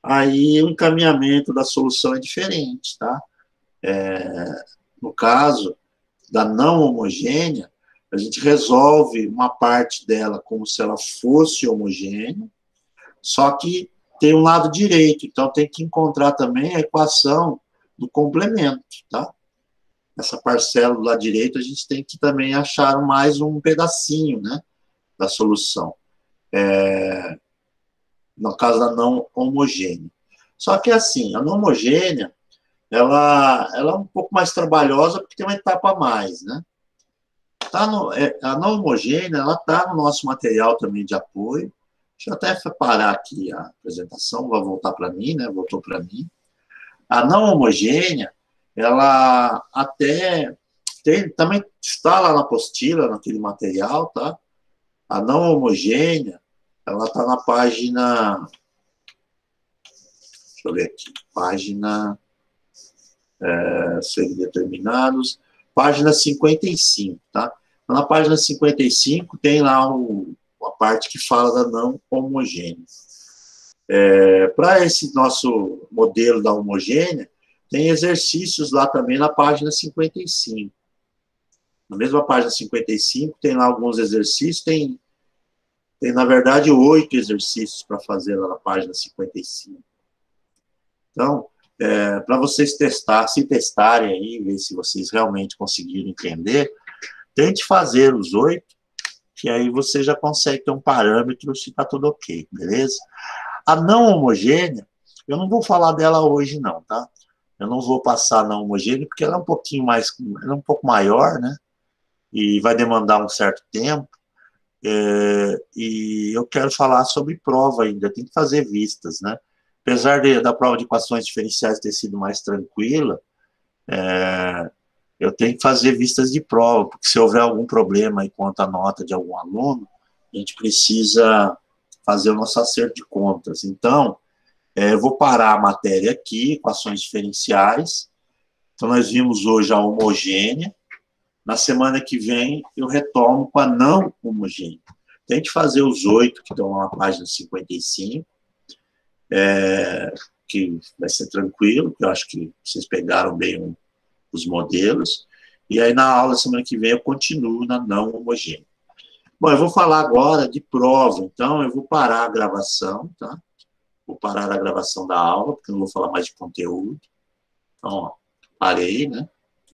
aí o encaminhamento da solução é diferente, tá? No caso da não homogênea, a gente resolve uma parte dela como se ela fosse homogênea, só que tem um lado direito, então tem que encontrar também a equação do complemento, tá? Essa parcela do lado direito, a gente tem que também achar mais um pedacinho, né, da solução. No caso da não homogênea. Só que assim, a não homogênea, ela é um pouco mais trabalhosa porque tem uma etapa a mais, né? A não homogênea, ela está no nosso material também de apoio. Deixa eu até parar aqui a apresentação, vai voltar para mim, né? Voltou para mim. A não homogênea, ela até também está lá na apostila, naquele material, tá? A não homogênea, ela está na página, deixa eu ver aqui, página serem determinados, página 55, tá? Na página 55 tem lá a parte que fala da não homogênea. Para esse nosso modelo da homogênea, tem exercícios lá também na página 55. Na mesma página 55, tem lá alguns exercícios, tem na verdade, 8 exercícios para fazer lá na página 55. Então, para vocês se testarem aí, ver se vocês realmente conseguiram entender, tente fazer os 8, que aí você já consegue ter um parâmetro se está tudo ok, beleza? A não homogênea, eu não vou falar dela hoje não, tá? Eu não vou passar a não homogênea, porque ela é um pouquinho mais, ela é um pouco maior, né? E vai demandar um certo tempo. E eu quero falar sobre prova ainda, tem que fazer vistas, né? Apesar da prova de equações diferenciais ter sido mais tranquila, eu tenho que fazer vistas de prova, porque se houver algum problema aí quanto à nota de algum aluno, a gente precisa fazer o nosso acerto de contas. Então, eu vou parar a matéria aqui, equações diferenciais. Então, nós vimos hoje a homogênea. Na semana que vem, eu retomo com a não homogênea. Tente fazer os 8 que estão na página 55, que vai ser tranquilo, porque eu acho que vocês pegaram bem os modelos. E aí, na aula semana que vem, eu continuo na não homogênea. Bom, eu vou falar agora de prova, então eu vou parar a gravação, tá? Vou parar a gravação da aula, porque eu não vou falar mais de conteúdo. Então, ó, parei, né?